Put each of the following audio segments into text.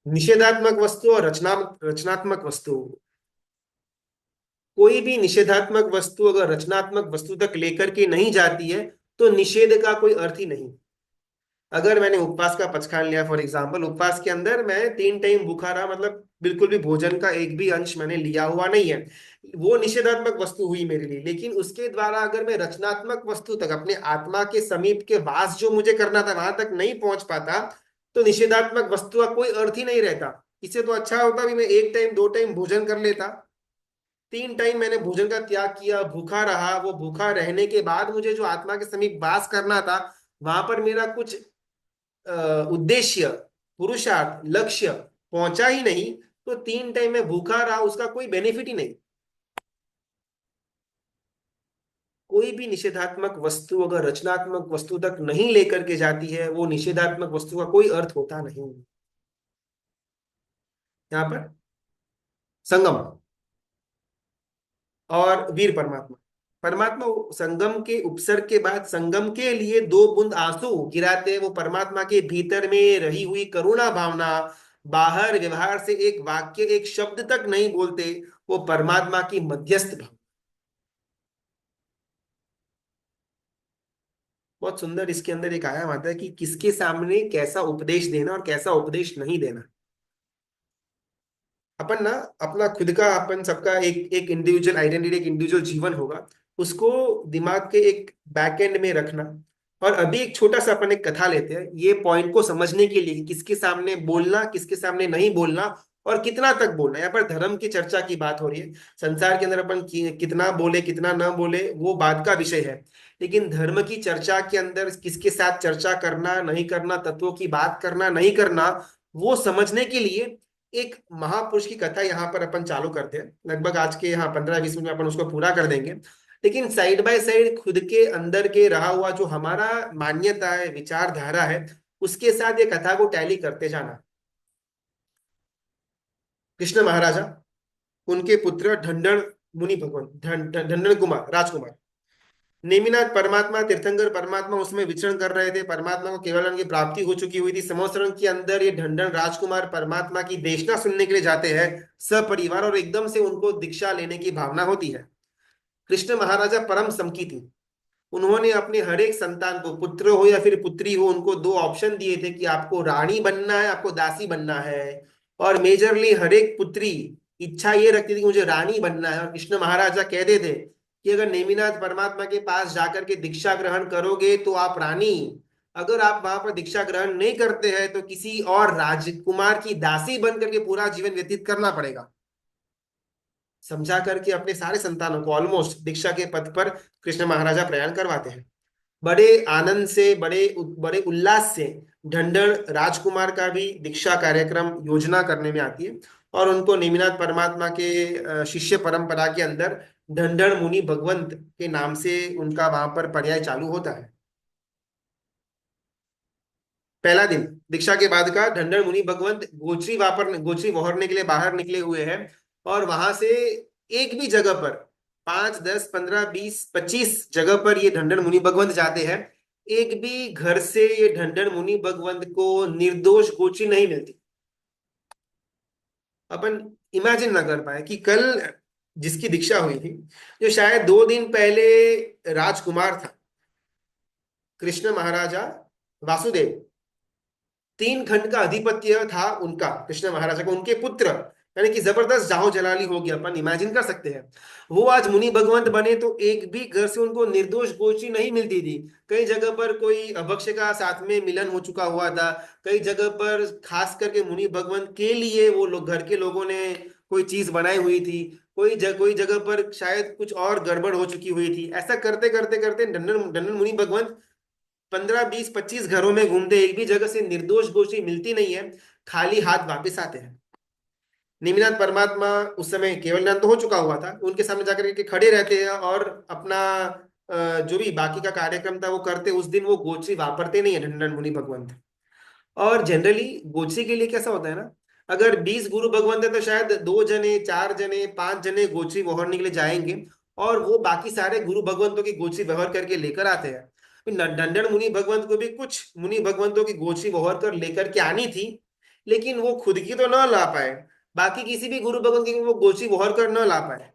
निषेधात्मक वस्तु और रचनात्मक वस्तु, कोई भी निषेधात्मक वस्तु अगर रचनात्मक वस्तु तक लेकर के नहीं जाती है तो निषेध का कोई अर्थ ही नहीं। अगर मैंने उपवास का पचखान लिया फॉर एग्जाम्पल, उपवास के अंदर मैं 3 टाइम भूखा रहा, मतलब बिल्कुल भी भोजन का एक भी अंश मैंने लिया हुआ नहीं है, वो निषेधात्मक वस्तु हुई मेरे लिए। लेकिन उसके द्वारा अगर मैं रचनात्मक वस्तु तक, अपने आत्मा के समीप के वास जो मुझे करना था वहां तक नहीं पहुंच पाता, तो निषेधात्मक वस्तु का कोई अर्थ ही नहीं रहता। इससे तो अच्छा होता भी मैं 1 टाइम 2 टाइम भोजन कर लेता। 3 टाइम मैंने भोजन का त्याग किया, भूखा रहा, वो भूखा रहने के बाद मुझे जो आत्मा के समीप वास करना था, वहां पर मेरा कुछ उद्देश्य, पुरुषार्थ, लक्ष्य पहुंचा ही नहीं, तो 3 टाइम में भूखा रहा, उसका कोई बेनिफिट ही नहीं। कोई भी निषेधात्मक वस्तु अगर रचनात्मक वस्तु तक नहीं लेकर के जाती है, वो निषेधात्मक वस्तु का कोई अर्थ होता नहीं। यहाँ पर संगम और वीर परमात्मा, परमात्मा संगम के उपसर्ग के बाद संगम के लिए 2 बूंद आंसू गिराते हैं, वो परमात्मा के भीतर में रही हुई करुणा भावना, बाहर व्यवहार से एक वाक्य एक शब्द तक नहीं बोलते, वो परमात्मा की मध्यस्थ भाव। बहुत सुंदर इसके अंदर एक आयाम आता है कि किसके सामने कैसा उपदेश देना और कैसा उपदेश नहीं देना। अपन ना अपना खुद का, अपन सबका एक एक इंडिविजुअल आइडेंटिटी, एक इंडिविजुअल जीवन होगा, उसको दिमाग के एक बैक एंड में रखना। और अभी एक छोटा सा अपन एक कथा लेते हैं ये पॉइंट को समझने के लिए कि किसके सामने बोलना, किसके सामने नहीं बोलना, और कितना तक बोलना। यहाँ पर धर्म की चर्चा की बात हो रही है। संसार के अंदर अपन कितना बोले कितना ना बोले वो बात का विषय है, लेकिन धर्म की चर्चा के अंदर किसके साथ चर्चा करना नहीं करना, तत्वों की बात करना नहीं करना, वो समझने के लिए एक महापुरुष की कथा यहाँ पर अपन चालू करते हैं। लगभग आज के यहाँ 15-20 मिनट में अपन उसको पूरा कर देंगे, लेकिन साइड बाय साइड खुद के अंदर के रहा हुआ जो हमारा मान्यता है, विचारधारा है, उसके साथ ये कथा को टैली करते जाना। कृष्ण महाराजा, उनके पुत्र ढंडन मुनि भगवान, ढंडन कुमार राजकुमार, नेमिनाथ परमात्मा, तीर्थंकर परमात्मा उसमें विचरण कर रहे थे। परमात्मा को केवल की प्राप्ति हो चुकी हुई थी। संवत्सरण के अंदर ये ढंढन राजकुमार परमात्मा की देशना सुनने के लिए जाते हैं सपरिवार, और एकदम से उनको दीक्षा लेने की भावना होती है। कृष्ण महाराजा परम समकी थी। उन्होंने अपने हर एक संतान को, पुत्र हो या फिर पुत्री हो, उनको 2 ऑप्शन दिए थे कि आपको रानी बनना है, आपको दासी बनना है। और मेजरली हर एक पुत्री इच्छा ये रखती थी कि मुझे रानी बनना है। और कृष्ण महाराजा कहते थे कि अगर नेमिनाथ परमात्मा के पास जाकर के दीक्षा ग्रहण करोगे तो आप रानी, अगर आप वहां पर दीक्षा ग्रहण नहीं करते हैं तो किसी और राजकुमार की दासी बन करके पूरा जीवन व्यतीत करना पड़ेगा। समझा करके अपने सारे संतानों को ऑलमोस्ट दीक्षा के पथ पर कृष्ण महाराजा प्रयाण करवाते हैं। बड़े आनंद से, बड़े बड़े उल्लास से ढंढन राजकुमार का भी दीक्षा कार्यक्रम योजना करने में आती है, और उनको नेमिनाथ परमात्मा के शिष्य परंपरा के अंदर ढंढन मुनि भगवंत के नाम से उनका वहां पर पर्याय चालू होता है। पहला दिन दीक्षा के बाद का, ढंढन मुनि भगवंत गोचरी वापर गोचरी वहोरने के लिए बाहर निकले हुए हैं। और वहां से एक भी जगह पर 5, 10, 15, 20, 25 जगह पर ये ढंढन मुनि भगवंत जाते हैं, एक भी घर से ये ढंढन मुनि भगवंत को निर्दोष गोचरी नहीं मिलती। अपन इमेजिन ना कर पाए कि कल जिसकी दीक्षा हुई थी, जो शायद 2 दिन पहले राजकुमार था, कृष्ण महाराजा वासुदेव, 3 खंड का अधिपत्य था उनका, कृष्ण महाराजा को, उनके पुत्र, यानी कि जबरदस्त जाहो जलाली हो गया, अपन इमेजिन कर सकते हैं। वो आज मुनि भगवंत बने तो एक भी घर से उनको निर्दोष गोची नहीं मिलती थी। कई जगह पर कोई अभक्ष्य का साथ में मिलन हो चुका हुआ था, कई जगह पर खास करके मुनि भगवंत के लिए वो लोग, घर के लोगों ने कोई चीज बनाई हुई थी, कोई जगह पर शायद कुछ और गड़बड़ हो चुकी हुई थी। ऐसा करते करते करते डंडन डंडन मुनि भगवंत 15, 20, 25 घरों में घूमते, एक भी जगह से निर्दोष गोष्ठी मिलती नहीं है, खाली हाथ वापस आते हैं। निमिनाथ परमात्मा उस समय केवल ज्ञान तो हो चुका हुआ था, उनके सामने जाकर के खड़े रहते हैं और अपना जो भी बाकी का कार्यक्रम था वो करते। उस दिन वो गोचरी वापरते नहीं है ढंढन मुनि भगवंत। और जनरली गोचरी के लिए कैसा होता है ना, अगर 20 गुरु भगवंत है तो शायद 2 जने, 4 जने, 5 जने गोचरी वहोरने के लिए जाएंगे, और वो बाकी सारे गुरु भगवंतों की गोचरी वहोर करके लेकर आते हैं। ढंढन मुनि भगवंत को भी कुछ मुनि भगवंतों की गोचरी वहोर कर लेकर के आनी थी, लेकिन वो खुद की तो ना ला पाए, बाकी किसी भी गुरु भगवंत की वो गोची वहर कर ना ला पाए।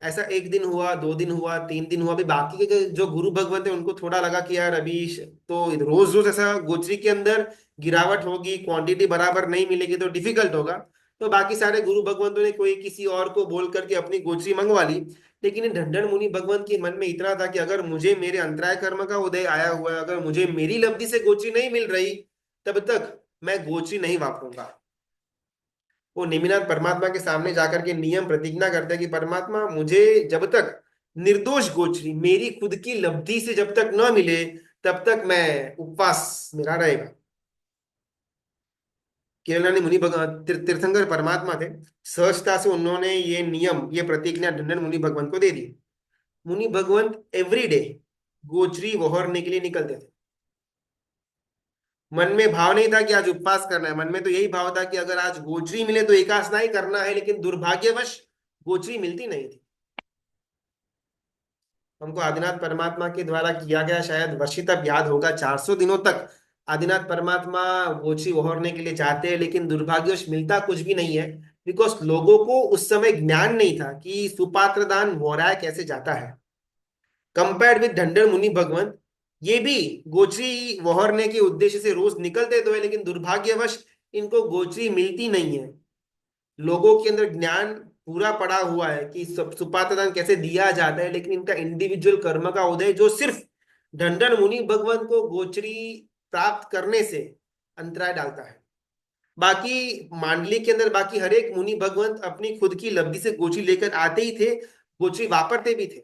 ऐसा एक दिन हुआ, दो दिन हुआ, तीन दिन हुआ, अभी बाकी के जो गुरु भगवंत है उनको थोड़ा लगा कि यार अभी तो रोज रोज ऐसा गोचरी के अंदर गिरावट होगी, क्वांटिटी बराबर नहीं मिलेगी तो डिफिकल्ट होगा। तो बाकी सारे गुरु भगवंतों ने कोई किसी और को बोल करके अपनी गोचरी मंगवा ली। लेकिन ये ढंढन मुनि भगवंत के मन में इतना था कि अगर मुझे मेरे अंतराय कर्म का उदय आया हुआ है, अगर मुझे मेरी लब्धि से गोचरी नहीं मिल रही, तब तक मैं गोचरी नहीं वापरूंगा। वो नेमिनाथ परमात्मा के सामने जाकर के नियम प्रतिज्ञा करते हैं कि परमात्मा मुझे जब तक निर्दोष गोचरी मेरी खुद की लब्धि से जब तक न मिले, तब तक मैं उपवास मेरा रहेगा। केवलानी मुनि तीर्थंकर परमात्मा थे। सहजता से उन्होंने ये नियम, ये प्रतिज्ञा ढंढन मुनि भगवंत को दे दी। मुनि भगवंत एवरी डे गोचरी वहोरने के लिए निकलते थे। मन में भाव नहीं था कि आज उपवास करना है, मन में तो यही भाव था कि अगर आज गोचरी मिले तो एकासना ही करना है, लेकिन दुर्भाग्यवश गोचरी मिलती नहीं थी। हमको आदिनाथ परमात्मा के द्वारा किया गया शायद वर्षित अब याद होगा, 400 दिनों तक आदिनाथ परमात्मा गोची वहोरने के लिए जाते हैं, लेकिन दुर्भाग्यवश मिलता कुछ भी नहीं है। बिकॉज लोगों को उस समय ज्ञान नहीं था कि सुपात्र दान वोराय कैसे जाता है। कंपेयर्ड विद ढंढर मुनि भगवंत, ये भी गोचरी वहोरने के उद्देश्य से रोज निकलते तो है, लेकिन दुर्भाग्यवश इनको गोचरी मिलती नहीं है। लोगों के अंदर ज्ञान पूरा पड़ा हुआ है कि सुपात्रदान कैसे दिया जाता है, लेकिन इनका इंडिविजुअल कर्म का उदय जो सिर्फ ढंढन मुनि भगवंत को गोचरी प्राप्त करने से अंतराय डालता है। बाकी मांडलिक के अंदर बाकी हर एक मुनि भगवंत अपनी खुद की लब्धि से गोचरी लेकर आते ही थे, गोचरी वापरते भी थे।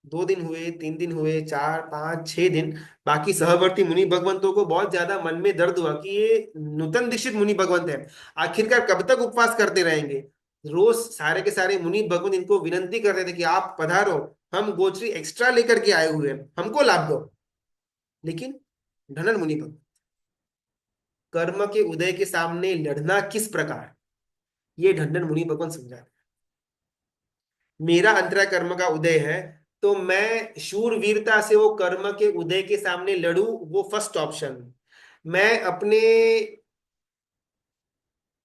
2 दिन हुए, 3 दिन हुए, 4, 5, 6 दिन। बाकी सहवर्ती मुनि भगवंतों को बहुत ज्यादा मन में दर्द हुआ कि ये नूतन दीक्षित मुनि भगवंत है, आखिरकार कब तक उपवास करते रहेंगे। रोज सारे के सारे मुनि भगवंत इनको विनंती करते थे कि आप पधारो, हम गोचरी एक्स्ट्रा लेकर के आए हुए हैं, हमको लाभ दो। लेकिन ढनन मुनि भगवंत कर्म के उदय के सामने लड़ना किस प्रकार, ये ढंढन मुनि भगवंत समझाते। मेरा अंतरा कर्म का उदय है, तो मैं शूरवीरता से वो कर्म के उदय के सामने लड़ू, वो फर्स्ट ऑप्शन। मैं अपने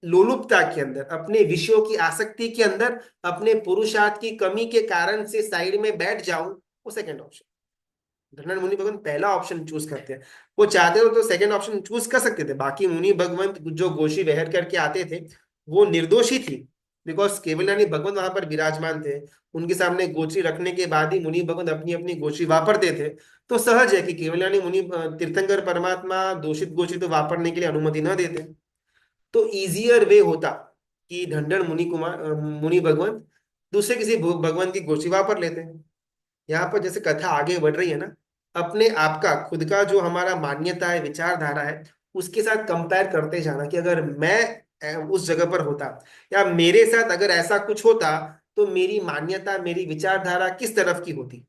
लोलुपता के अंदर, अपने विषयों की आसक्ति के अंदर, अपने पुरुषार्थ की कमी के कारण से साइड में बैठ जाऊं, वो सेकंड ऑप्शन। धनन मुनि भगवंत पहला ऑप्शन चूज करते हैं। वो चाहते हो तो सेकंड ऑप्शन चूज कर सकते थे। बाकी मुनि भगवंत जो गोशी बहर करके आते थे वो निर्दोषी थी, बिकॉज केवल यानी भगवंत वहां पर विराजमान थे। उनके सामने गोची रखने के बाद ही मुनि भगवंत अपनी अपनी गोची वापरते थे। तो सहज है कि केवल यानी मुनि तीर्थंकर परमात्मा दोषित गोची तो वापरने के लिए अनुमति न देते। तो इजियर वे होता कि ढंढन मुनि भगवंत दूसरे किसी भगवान की गोची वापर लेते हैं। यहाँ पर जैसे कथा आगे बढ़ रही है ना, अपने आप का खुद का जो हमारा मान्यता है, विचारधारा है, उसके साथ कंपेयर करते जाना कि अगर मैं उस जगह पर होता, या मेरे साथ अगर ऐसा कुछ होता, तो मेरी मान्यता, मेरी विचारधारा किस तरफ की होती।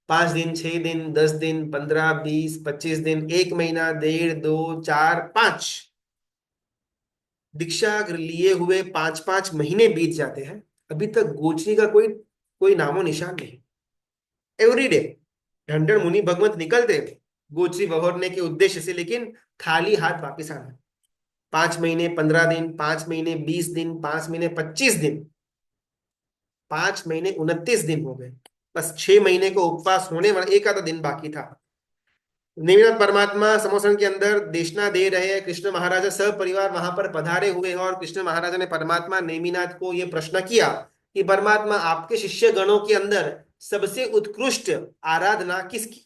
5 दिन, 6 दिन, 10 दिन, 15, 20, 25 दिन, 1 महीना, डेढ़, 2, 4, 5, दीक्षा लिए हुए 5 5 महीने बीत जाते हैं, अभी तक गोचरी का कोई कोई नामो निशान नहीं। एवरीडे ढंढन मुनि भगवंत निकलते गोचरी बहोरने के उद्देश्य से, लेकिन खाली हाथ वापिस आना। 5 महीने, 15 दिन, 5 महीने, 20 दिन, 5 महीने, 25 दिन, 5 महीने, 29 दिन हो गए। बस 6 महीने को उपवास होने वाला एक आधा दिन बाकी था। नेमिनाथ परमात्मा समोसन के अंदर देशना दे रहे हैं, कृष्ण महाराजा सब परिवार वहां पर पधारे हुए हैं, और कृष्ण महाराजा ने परमात्मा नेमिनाथ को यह प्रश्न किया कि परमात्मा आपके शिष्य गणों के अंदर सबसे उत्कृष्ट आराधना किसकी।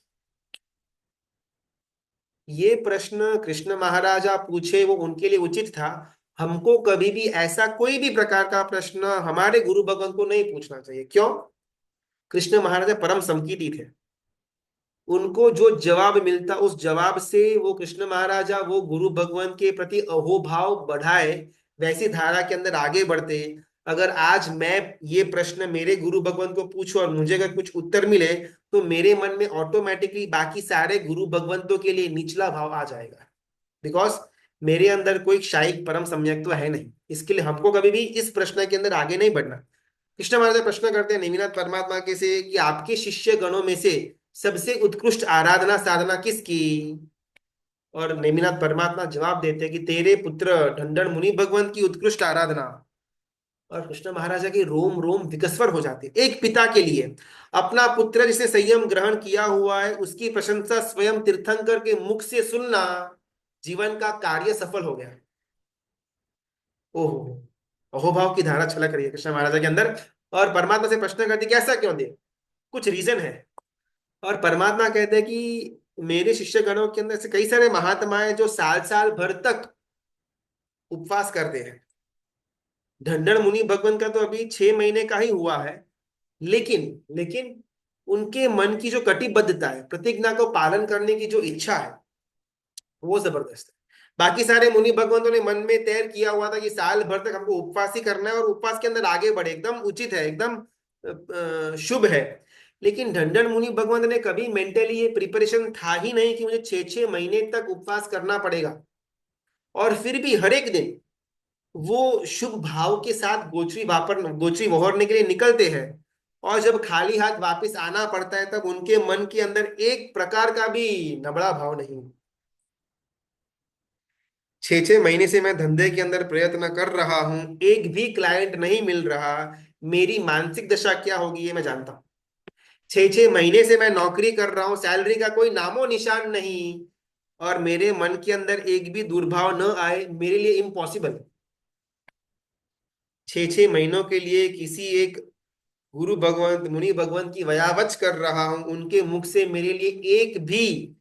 ये प्रश्न कृष्ण महाराजा पूछे वो उनके लिए उचित था। हमको कभी भी ऐसा कोई भी प्रकार का प्रश्न हमारे गुरु भगवान को नहीं पूछना चाहिए। क्यों? कृष्ण महाराजा परम संकीर्ति थे। उनको जो जवाब मिलता उस जवाब से वो कृष्ण महाराजा वो गुरु भगवान के प्रति अहोभाव बढ़ाए, वैसी धारा के अंदर आगे बढ़ते। अगर आज मैं ये प्रश्न मेरे गुरु भगवान को पूछूं और मुझे अगर कुछ उत्तर मिले, तो मेरे मन में ऑटोमेटिकली बाकी सारे गुरु भगवंतों के लिए निचला भाव आ जाएगा। बिकॉज मेरे अंदर कोई शायिक परम सम्यक तो है नहीं। इसके लिए हमको कभी भी इस प्रश्न के अंदर आगे नहीं बढ़ना। कृष्ण महाराज प्रश्न करते हैं नेमिनाथ परमात्मा के से कि आपके शिष्य गणों में से सबसे उत्कृष्ट आराधना साधना किसकी। और नेमिनाथ परमात्मा जवाब देते हैं कि तेरे पुत्र ढंढन मुनि भगवंत की उत्कृष्ट आराधना। और कृष्ण महाराजा की रोम रोम विकस्वर हो जाते, एक पिता के लिए अपना पुत्र जिसने संयम ग्रहण किया हुआ है उसकी प्रशंसा स्वयं तीर्थंकर के मुख से सुनना जीवन का कार्य सफल हो गया। ओहो, अहोभाव की धारा छलक रही है कृष्ण महाराजा के अंदर। और परमात्मा से प्रश्न करती कि ऐसा क्यों दे, कुछ रीजन है। और परमात्मा कहते हैं कि मेरे शिष्य गणों के अंदर से कई सारे महात्मा हैं जो साल साल भर तक उपवास करते हैं। ढंढन मुनि भगवान का तो अभी 6 महीने का ही हुआ है, लेकिन लेकिन उनके मन की जो कटिबद्धता है, प्रतिज्ञा को पालन करने की जो इच्छा है, वो जबरदस्त है। बाकी सारे मुनि भगवंतों ने मन में तय किया हुआ था कि साल भर तक हमको उपवास ही करना है और उपवास के अंदर आगे बढ़े, एकदम उचित है, एकदम शुभ है। लेकिन ढंढन मुनि भगवंत ने कभी मेंटली ये प्रिपरेशन था ही नहीं कि मुझे 6 6 महीने तक उपवास करना पड़ेगा। और फिर भी हर एक दिन वो शुभ भाव के साथ गोचरी वहोरने के लिए निकलते हैं। और जब खाली हाथ वापस आना पड़ता है तब उनके मन के अंदर एक प्रकार का भी नबड़ा भाव नहीं। 6 6 महीने से मैं धंधे के अंदर प्रयत्न कर रहा हूं, एक भी क्लाइंट नहीं मिल रहा, मेरी मानसिक दशा क्या होगी ये मैं जानता हूं। 6 6 महीने से मैं नौकरी कर रहा हूं, सैलरी का कोई नामो निशान नहीं, और मेरे मन के अंदर एक भी दुर्भाव न आए मेरे लिए इम्पॉसिबल। 6 6 महीनों के लिए किसी एक गुरु भगवंत मुनि भगवंत की वयावच कर रहा हूं, उनके मुख से मेरे लिए एक भी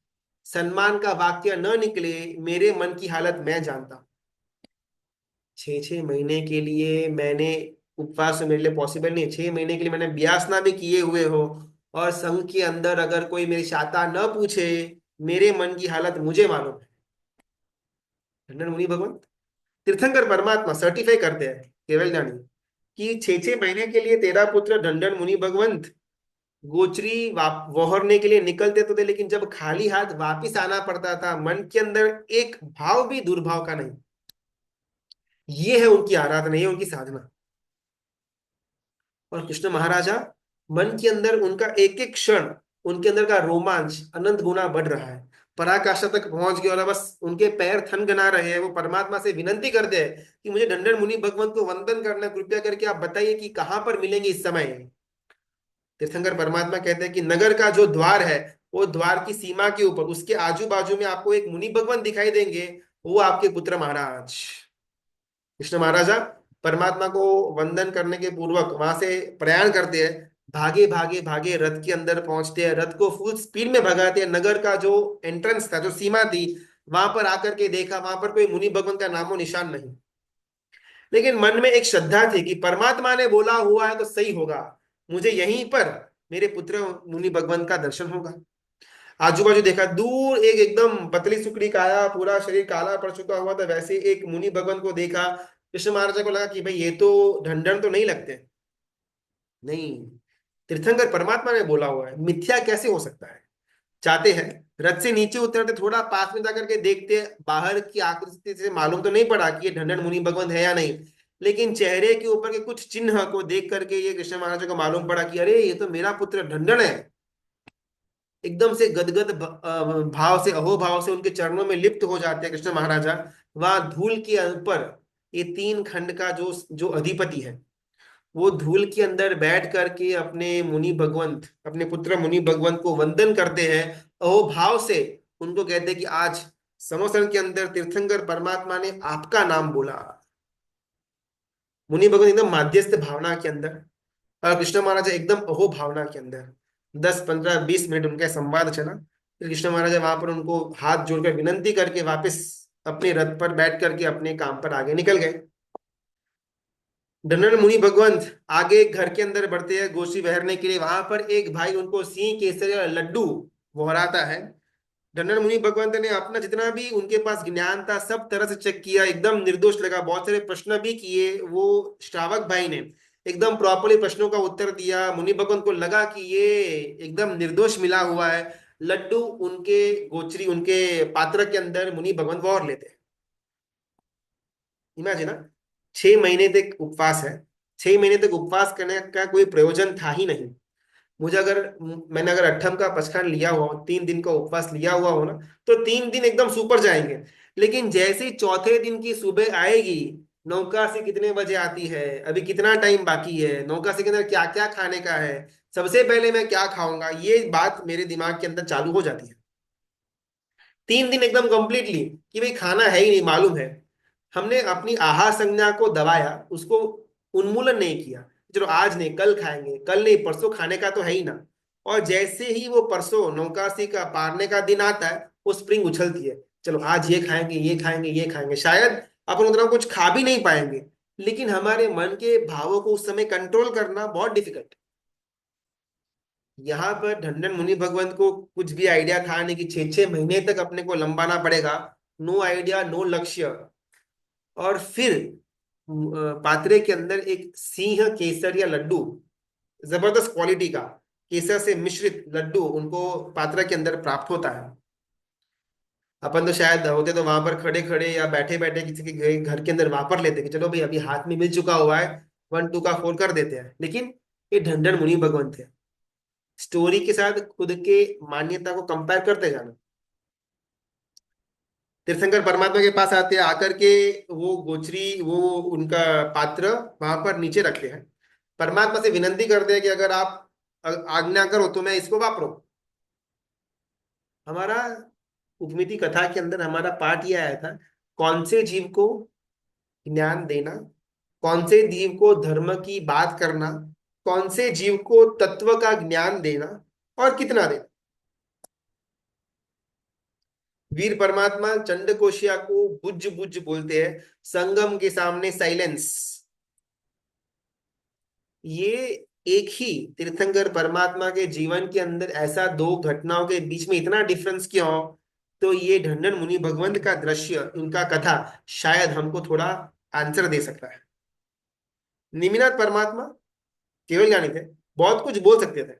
सम्मान का वाक्य न निकले, मेरे मन की हालत मैं जानता हूं। 6 6 महीने के लिए मैंने उपवास, मेरे लिए पॉसिबल नहीं है। 6 महीने के लिए मैंने ब्यासना भी किए हुए हो, और संघ के अंदर अगर कोई मेरी शाता न पूछे, मेरे मन की हालत मुझे मालूम है। ढंढन मुनि भगवंत तीर्थंकर परमात्मा सर्टिफाई करते हैं केवल जानी कि 6 6 महीने के लिए तेरा पुत्र ढंढन मुनि भगवंत गोचरी वहोरने के लिए निकलते तो थे, लेकिन जब खाली हाथ वापिस आना पड़ता था मन के अंदर एक भाव भी दुर्भाव का नहीं। ये है उनकी आराधना, ये उनकी साधना। और कृष्ण महाराजा मन के अंदर उनका एक एक क्षण, उनके अंदर का रोमांच अनंत गुना बढ़ रहा है। पराकाष्ठा तक पहुंच गए और अब बस उनके पैर थनगना रहे हैं। वो परमात्मा से विनंती करते हैं कि मुझे ढंढन मुनि भगवंत को वंदन करना है, कृपया करके आप बताइए कि कहां पर मिलेंगे इस समय। तीर्थंकर परमात्मा कहते हैं कि नगर का जो द्वार है, वो द्वार की सीमा के ऊपर उसके आजू बाजू में आपको एक मुनि भगवान दिखाई देंगे, वो आपके पुत्र महाराज। कृष्ण महाराजा परमात्मा को वंदन करने के पूर्वक वहां से प्रयाण करते हैं, भागे भागे भागे रथ के अंदर पहुंचते हैं, रथ को फुल स्पीड में भगाते हैं। नगर का जो एंट्रेंस था, जो सीमा थी, वहां पर आकर के देखा, वहां पर कोई मुनि भगवान का नामो निशान नहीं। लेकिन मन में एक श्रद्धा थी कि परमात्मा ने बोला हुआ है तो सही होगा, मुझे यहीं पर मेरे पुत्र मुनि भगवंत का दर्शन होगा। आजू बाजू देखा, दूर एक एकदम पतली सुकड़ी काया, पूरा शरीर काला पड़ चुका हुआ था, वैसे एक मुनि भगवंत को देखा। कृष्ण महाराज को लगा कि भाई ये तो ढंढन तो नहीं लगते। नहीं, तीर्थंकर परमात्मा ने बोला हुआ है, मिथ्या कैसे हो सकता है। चाहते हैं रथ से नीचे उतरते, थोड़ा पास में जाकर के देखते, बाहर की आकृति से मालूम तो नहीं पड़ा कि ये ढंढन मुनि भगवंत है या नहीं, लेकिन चेहरे के ऊपर के कुछ चिन्ह को देख करके ये कृष्ण महाराज को मालूम पड़ा कि अरे ये तो मेरा पुत्र ढंढन है। एकदम से गदगद भाव से, अहोभाव से उनके चरणों में लिप्त हो जाते हैं कृष्ण महाराजा। वहां धूल के ऊपर ये 3 खंड का जो जो अधिपति है, वो धूल के अंदर बैठ करके अपने मुनि भगवंत, अपने पुत्र मुनि भगवंत को वंदन करते हैं अहोभाव से। उनको कहते हैं कि आज समोसन के अंदर तीर्थंकर परमात्मा ने आपका नाम बोला। मुनि भगवंत एकदम माध्यस्थ भावना के अंदर, और कृष्ण महाराज एकदम अहो भावना के अंदर। 10 15 20 मिनट उनका संवाद चला, फिर कृष्ण महाराज वहां पर उनको हाथ जोड़कर विनंती करके वापस अपने रथ पर बैठ करके अपने काम पर आगे निकल गए। ढंढन मुनि भगवंत आगे घर के अंदर बढ़ते हैं गोशी बहरने के लिए। वहां पर एक भाई उनको सिंह केसरी और लड्डू वहराता है। ढंढन मुनि भगवंत ने अपना जितना भी उनके पास ज्ञान था सब तरह से चेक किया, एकदम निर्दोष लगा। बहुत सारे प्रश्न भी किए, वो श्रावक भाई ने एकदम प्रॉपरली प्रश्नों का उत्तर दिया। मुनि भगवंत को लगा कि ये एकदम निर्दोष मिला हुआ है। लड्डू उनके गोचरी, उनके पात्र के अंदर मुनि भगवंत वौर लेते हैं। इमेजिन, 6 महीने तक उपवास है। 6 महीने तक उपवास करने का कोई प्रयोजन था ही नहीं। मुझे अगर मैंने अगर अट्ठम का पचखान लिया हुआ हो, 3 दिन का उपवास लिया हुआ हो ना, तो 3 दिन एकदम सुपर जाएंगे। लेकिन जैसे ही चौथे दिन की सुबह आएगी, नौका से कितने बजे आती है, अभी कितना टाइम बाकी है, नौका से के अंदर क्या क्या खाने का है, सबसे पहले मैं क्या खाऊंगा, ये बात मेरे दिमाग के अंदर चालू हो जाती है। 3 दिन एकदम कंप्लीटली कि भाई खाना है ही नहीं, मालूम है। हमने अपनी आहार संज्ञा को दबाया, उसको उन्मूलन नहीं किया। चलो आज नहीं, कल खाएंगे, कल नहीं, परसों खाने का तो है ही ना। और जैसे ही वो परसों नौकासी का पारने का दिन आता है, वो स्प्रिंग उछलती है, चलो आज ये खाएंगे, ये खाएंगे, ये खाएंगे। शायद अपन उतना कुछ खा भी नहीं पाएंगे, लेकिन हमारे मन के भावों को उस समय कंट्रोल करना बहुत डिफिकल्ट। यहाँ पर टंडन मुनि भगवंत को कुछ भी आइडिया था नहीं कि 6 6 महीने तक अपने को लंबाना पड़ेगा। नो आइडिया, नो लक्ष्य। और फिर पात्रे के अंदर एक सिंह केसर या लड्डू, जबरदस्त क्वालिटी का केसर से मिश्रित लड्डू उनको पात्रा के अंदर प्राप्त होता है। अपन तो शायद होते तो वहां पर खड़े खड़े या बैठे बैठे किसी के घर के अंदर वापर लेते कि चलो भाई अभी हाथ में मिल चुका हुआ है, 1 2 का 4 कर देते हैं। लेकिन ये ढंढन मुनि भगवंत है। स्टोरी के साथ खुद के मान्यता को कंपेयर करते जाना। तीर्थंकर परमात्मा के पास आते हैं, आकर के वो गोचरी, वो उनका पात्र वहां पर नीचे रखते हैं। परमात्मा से विनंती करते हैं कि अगर आप आज्ञा करो तो मैं इसको वापरो। हमारा उपमिति कथा के अंदर हमारा पाठ ये आया था, कौन से जीव को ज्ञान देना, कौन से जीव को धर्म की बात करना, कौन से जीव को तत्व का ज्ञान देना, और कितना देना। वीर परमात्मा चंड कोशिया को बुझ बुझ बोलते हैं, संगम के सामने साइलेंस। ये एक ही तीर्थंकर परमात्मा के जीवन के अंदर ऐसा दो घटनाओं के बीच में इतना डिफरेंस क्यों हो, तो ये ढंढन मुनि भगवंत का दृश्य, इनका कथा शायद हमको थोड़ा आंसर दे सकता है। निमिनाथ परमात्मा केवल ज्ञानी थे, बहुत कुछ बोल सकते थे,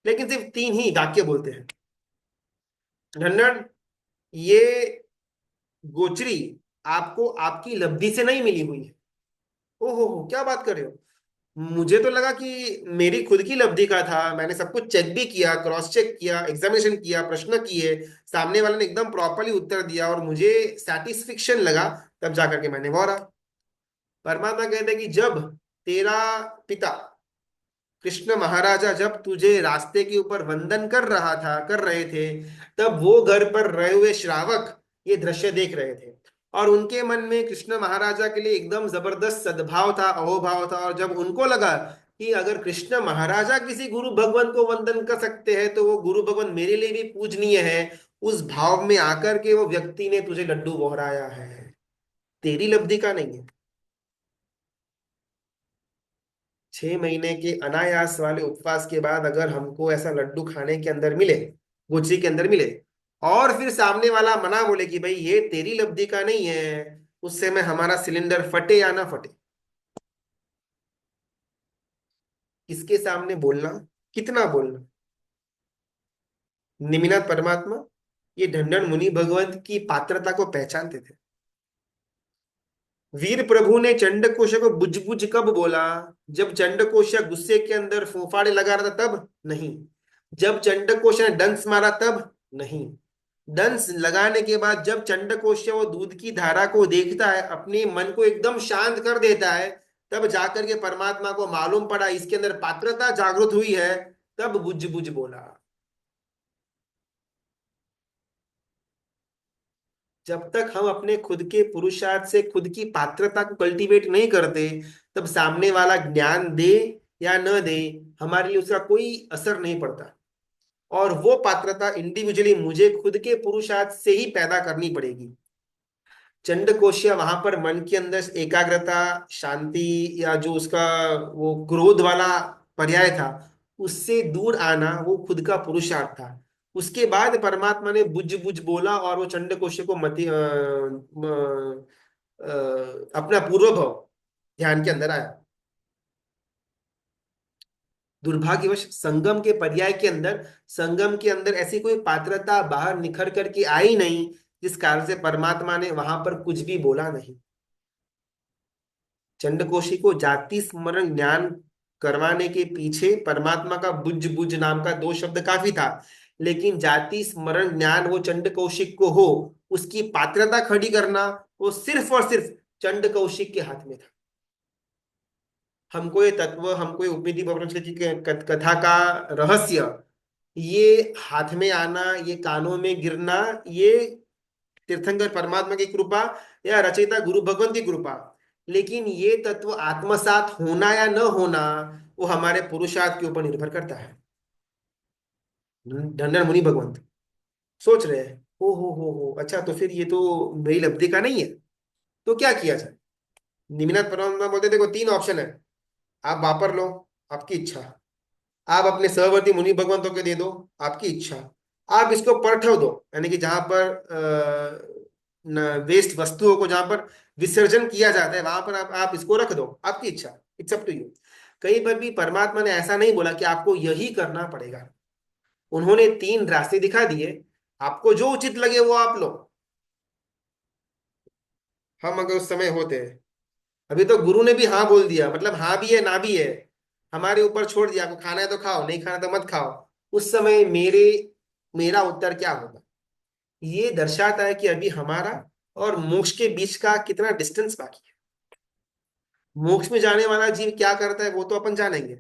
लेकिन सिर्फ 3 ही वाक्य बोलते हैं। ढंढन, ये गोचरी आपको आपकी लब्धि से नहीं मिली हुई है। ओहो हो, क्या बात कर रहे हो। मुझे तो लगा कि मेरी खुद की लब्धि का था, मैंने सब कुछ चेक भी किया, क्रॉस चेक किया, एग्जामिनेशन किया, प्रश्न किए, सामने वाले ने एकदम प्रॉपरली उत्तर दिया और मुझे सेटिस्फिक्शन लगा, तब जाकर के मैंने वोरा। परमात्मा कहते हैं कि जब तेरा पिता कृष्ण महाराजा जब तुझे रास्ते के ऊपर वंदन कर रहा था, कर रहे थे, तब वो घर पर रहे हुए श्रावक ये दृश्य देख रहे थे। और उनके मन में कृष्ण महाराजा के लिए एकदम जबरदस्त सद्भाव था, अहोभाव था। और जब उनको लगा कि अगर कृष्ण महाराजा किसी गुरु भगवान को वंदन कर सकते हैं, तो वो गुरु भगवान मेरे लिए भी पूजनीय है, उस भाव में आकर के वो व्यक्ति ने तुझे लड्डू बोहराया है, तेरी लब्धि का नहीं है। 6 महीने के अनायास वाले उपवास के बाद अगर हमको ऐसा लड्डू खाने के अंदर मिले, गुची के अंदर मिले, और फिर सामने वाला मना बोले कि भाई ये तेरी लब्धि का नहीं है, उस समय हमारा सिलेंडर फटे या ना फटे, किसके सामने बोलना, कितना बोलना। निमिनाथ परमात्मा ये ढंढन मुनि भगवंत की पात्रता को पहचानते थे। वीर प्रभु ने चंडकोश को बुझ बुझ कब बोला, जब चंडकोश गुस्से के अंदर फूफाड़े लगा रहा था तब नहीं, जब चंडकोश ने डंस मारा तब नहीं। डंस लगाने के बाद जब चंडकोश वो दूध की धारा को देखता है, अपने मन को एकदम शांत कर देता है, तब जाकर के परमात्मा को मालूम पड़ा इसके अंदर पात्रता जागृत हुई है, तब बुझ बुझ बोला। जब तक हम अपने खुद के पुरुषार्थ से खुद की पात्रता को कल्टीवेट नहीं करते, तब सामने वाला ज्ञान दे या न दे, हमारे लिए उसका कोई असर नहीं पड़ता। और वो पात्रता इंडिविजुअली मुझे खुद के पुरुषार्थ से ही पैदा करनी पड़ेगी। चंडकोष्य वहां पर मन के अंदर एकाग्रता, शांति, या जो उसका वो क्रोध वाला पर्याय था, उससे दूर आना वो खुद का पुरुषार्थ था। उसके बाद परमात्मा ने बुझ बुझ बोला और वो चंडकोष्य को अपना पूर्व भव ध्यान के अंदर आया। दुर्भाग्यवश संगम के पर्याय के अंदर, संगम के अंदर ऐसी कोई पात्रता बाहर निखर करके आई नहीं, जिस कारण से परमात्मा ने वहां पर कुछ भी बोला नहीं। चंडकोशी को जाति स्मरण ज्ञान करवाने के पीछे परमात्मा का बुझ बुझ नाम का दो शब्द काफी था, लेकिन जाति स्मरण ज्ञान वो चंड कौशिक को हो, उसकी पात्रता खड़ी करना वो सिर्फ और सिर्फ चंड कौशिक के हाथ में था। हमको ये तत्व, हमको ये उपनिधि अपभ्रंश की कथा का रहस्य, ये हाथ में आना, ये कानों में गिरना, ये तीर्थंकर परमात्मा की कृपा या रचयिता गुरु भगवान की कृपा। लेकिन ये तत्व आत्मसात होना या न होना वो हमारे पुरुषार्थ के ऊपर निर्भर करता है। धन्य मुनि भगवंत सोच रहे हैं, हो अच्छा, तो फिर ये तो मेरी लब्धि का नहीं है, तो क्या किया जाए? निमिनाथ परमात्मा बोलते देखो तीन ऑप्शन है, आप वापर लो, आपकी इच्छा। आप अपने सहवर्ती मुनि भगवंतों के दे दो, आपकी इच्छा। आप इसको परठव दो, यानी कि जहां पर वेस्ट वस्तुओं को जहां पर विसर्जन किया जाता है वहां पर आप इसको रख दो, आपकी इच्छा, इट्स अप टू यू। कहीं पर भी परमात्मा ने ऐसा नहीं बोला कि आपको यही करना पड़ेगा। उन्होंने तीन रास्ते दिखा दिए, आपको जो उचित लगे वो आप लो। हम अगर उस समय होते, अभी तो गुरु ने भी हाँ बोल दिया, मतलब हाँ भी है ना भी है, हमारे ऊपर छोड़ दिया, आपको खाना है तो खाओ, नहीं खाना तो मत खाओ। उस समय मेरा उत्तर क्या होगा? ये दर्शाता है कि अभी हमारा और मोक्ष के बीच का कितना डिस्टेंस बाकी है। मोक्ष में जाने वाला जीव क्या करता है वो तो अपन जानेंगे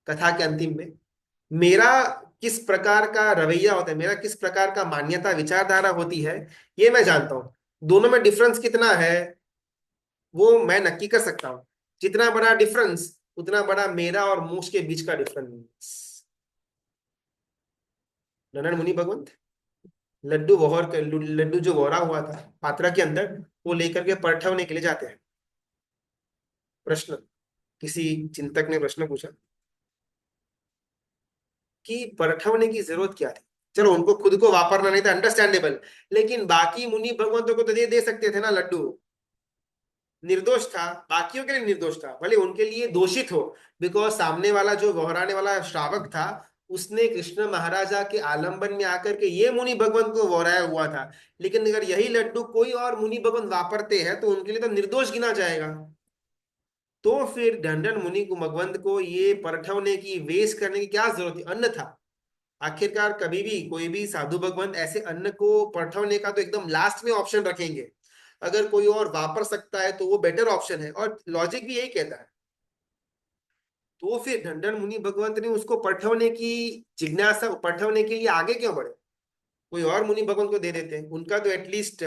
कथा के अंतिम में। मेरा किस प्रकार का रवैया होता है, मेरा किस प्रकार का मान्यता विचारधारा होती है, ये मैं जानता हूँ। दोनों में डिफरेंस कितना है वो मैं नक्की कर सकता हूँ। जितना बड़ा डिफरेंस उतना बड़ा मेरा और मोक्ष के बीच का डिफरेंस। ननन मुनि भगवंत लड्डू वहर लड्डू जो वहरा हुआ था पात्रा के अंदर, वो लेकर के परठवने के लिए जाते हैं। प्रश्न, किसी चिंतक ने प्रश्न पूछा कि परठवने की जरूरत क्या थी? चलो उनको खुद को वापरना नहीं था, अंडरस्टैंडेबल, लेकिन बाकी मुनि भगवंतों को तो दे दे सकते थे ना लड्डू। निर्दोष था, बाकियों के लिए निर्दोष था, भले उनके लिए दोषित हो, बिकॉज सामने वाला जो वहराने वाला श्रावक था उसने कृष्ण महाराजा के आलंबन में आकर के ये मुनि भगवंत को वहराया हुआ था। लेकिन अगर यही लड्डू कोई और मुनि भगवंत वापरते हैं तो उनके लिए तो निर्दोष गिना जाएगा। तो फिर ढंढन मुनि को भगवंत को ये परठवने की, वेस्ट करने की क्या जरूरत थी? अन्न था। आखिरकार कभी भी कोई भी साधु भगवंत ऐसे अन्न को परठवने का तो एकदम लास्ट में ऑप्शन रखेंगे। अगर कोई और वापर सकता है तो वो बेटर ऑप्शन है, और लॉजिक भी यही कहता है। तो फिर ढंढन मुनि भगवंत ने उसको पठवने की जिज्ञासा, पठवने के लिए आगे क्यों बढ़े? कोई और मुनि भगवंत को दे देते, उनका तो एटलीस्ट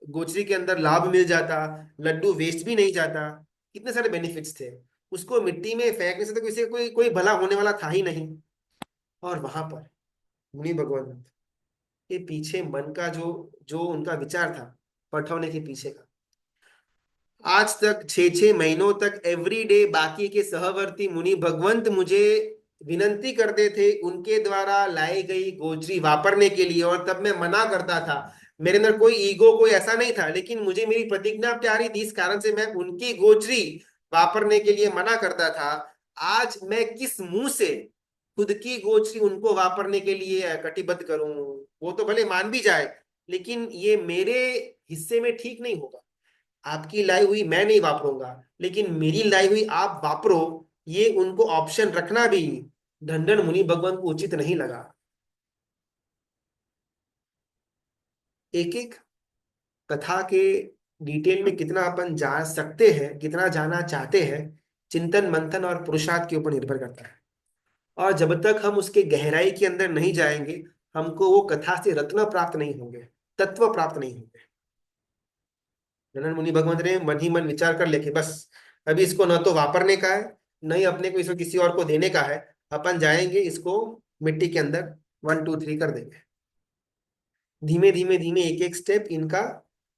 गोचरी के अंदर लाभ मिल जाता, लड्डू वेस्ट भी नहीं जाता, कितने सारे बेनिफिट्स थे। उसको मिट्टी में फेंकने से तो किसी को कोई कोई भला होने वाला था ही नहीं। और वहां पर मुनि भगवंत के पीछे मन का जो जो उनका विचार था पठौने के पीछे का, आज तक 6 6 महीनों तक एवरी डे बाकी के सहवर्ती मुनि भगवंत मुझे विनंती करते थे उनके द्वारा लाई गई गोचरी वापरने के लिए, और तब मैं मना करता था। मेरे अंदर कोई ईगो कोई ऐसा नहीं था, लेकिन मुझे मेरी प्रतिज्ञा प्यारी थी, इस कारण से मैं उनकी गोचरी वापरने के लिए मना करता था। आज मैं किस मुंह से खुद की गोचरी उनको वापरने के लिए कटिबद्ध करूं? वो तो भले मान भी जाए, लेकिन ये मेरे हिस्से में ठीक नहीं होगा। आपकी लाई हुई मैं नहीं वापरूंगा, लेकिन मेरी लाई हुई आप वापरो, ये उनको ऑप्शन रखना भी ढंढन मुनि भगवान को उचित नहीं लगा। एक एक कथा के डिटेल में कितना अपन जान सकते हैं, कितना जाना चाहते हैं, चिंतन मंथन और पुरुषार्थ के ऊपर निर्भर करता है। और जब तक हम उसके गहराई के अंदर नहीं जाएंगे, हमको वो कथा से रत्न प्राप्त नहीं होंगे, तत्व प्राप्त नहीं होंगे। जनन मुनि भगवंत ने मन ही मन विचार कर लेके बस अभी इसको न तो वापरने का है, न ही अपने को इसको किसी और को देने का है। अपन जाएंगे इसको मिट्टी के अंदर 1 2 3 कर देंगे। धीमे धीमे धीमे एक एक स्टेप इनका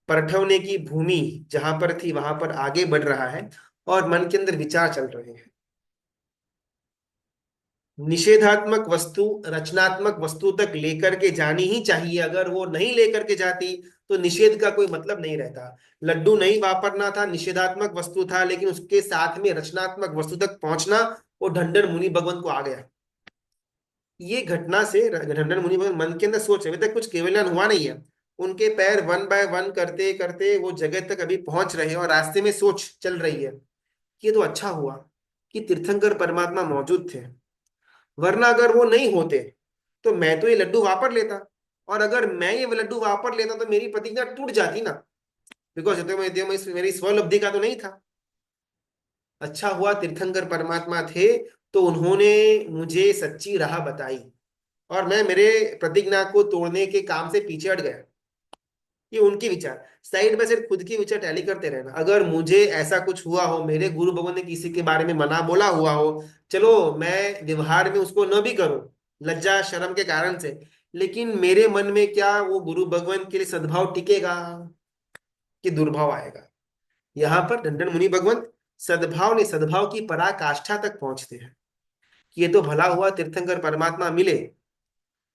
परठवने की भूमि जहां पर थी वहां पर आगे बढ़ रहा है, और मन के अंदर विचार चल रहे हैं। निषेधात्मक वस्तु रचनात्मक वस्तु तक लेकर के जानी ही चाहिए, अगर वो नहीं लेकर के जाती तो निषेध का कोई मतलब नहीं रहता। लड्डू नहीं वापरना था, निषेधात्मक वस्तु था, लेकिन उसके साथ में रचनात्मक वस्तु तक पहुंचना वो ढंढन मुनि भगवंत को आ गया। ये घटना से ढंढन मुनि भगवंत मन के अंदर सोच, अभी तक कुछ केवल्यान हुआ नहीं है। उनके पैर वन बाय वन करते करते वो जगह तक अभी पहुंच रहे हैं, और रास्ते में सोच चल रही है कि ये तो अच्छा हुआ, कि तीर्थंकर परमात्मा मौजूद थे, वरना अगर वो नहीं होते तो मैं तो ये लड्डू वापर लेता, और अगर मैं ये लड्डू वापर लेता तो मेरी प्रतिज्ञा टूट जाती ना, बिकॉज ये तो मेरी स्वलब्धि का तो नहीं था। अच्छा हुआ तीर्थंकर परमात्मा थे, तो उन्होंने मुझे सच्ची राह बताई, और मैं मेरे प्रतिज्ञा को तोड़ने के काम से पीछे हट गया। ये उनके विचार, साइड में सिर्फ खुद के विचार टैली करते रहना। अगर मुझे ऐसा कुछ हुआ हो, मेरे गुरु भगवान ने किसी के बारे में मना बोला हुआ हो, चलो मैं व्यवहार में उसको न भी करूं, लज्जा शर्म के कारण से, लेकिन मेरे मन में क्या वो गुरु भगवान के लिए सद्भाव टिकेगा कि दुर्भाव आएगा? यहाँ पर टंडन मुनि भगवान सद्भाव ने सद्भाव की पराकाष्ठा तक पहुंचते हैं कि ये तो भला हुआ तीर्थंकर परमात्मा मिले,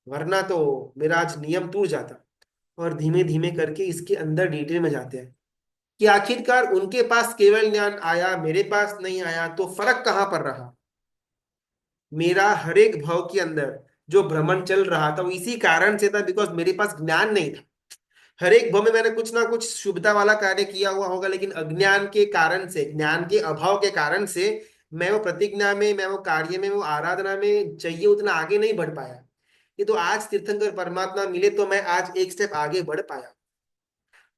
वरना तो मेरा आज नियम टूट जाता। और धीमे धीमे करके इसके अंदर डिटेल में जाते हैं कि आखिरकार उनके पास केवल ज्ञान आया, मेरे पास नहीं आया, तो फर्क कहां पर रहा? मेरा हर एक भाव के अंदर जो भ्रमण चल रहा था वो इसी कारण से था, बिकॉज मेरे पास ज्ञान नहीं था। हर एक भाव में मैंने कुछ ना कुछ शुभता वाला कार्य किया हुआ होगा, लेकिन अज्ञान के कारण से, ज्ञान के अभाव के कारण से मैं वो प्रतिज्ञा में, मैं वो कार्य में, वो आराधना में चाहिए उतना आगे नहीं बढ़ पाया। ये तो आज तीर्थंकर परमात्मा मिले तो मैं आज एक स्टेप आगे बढ़ पाया।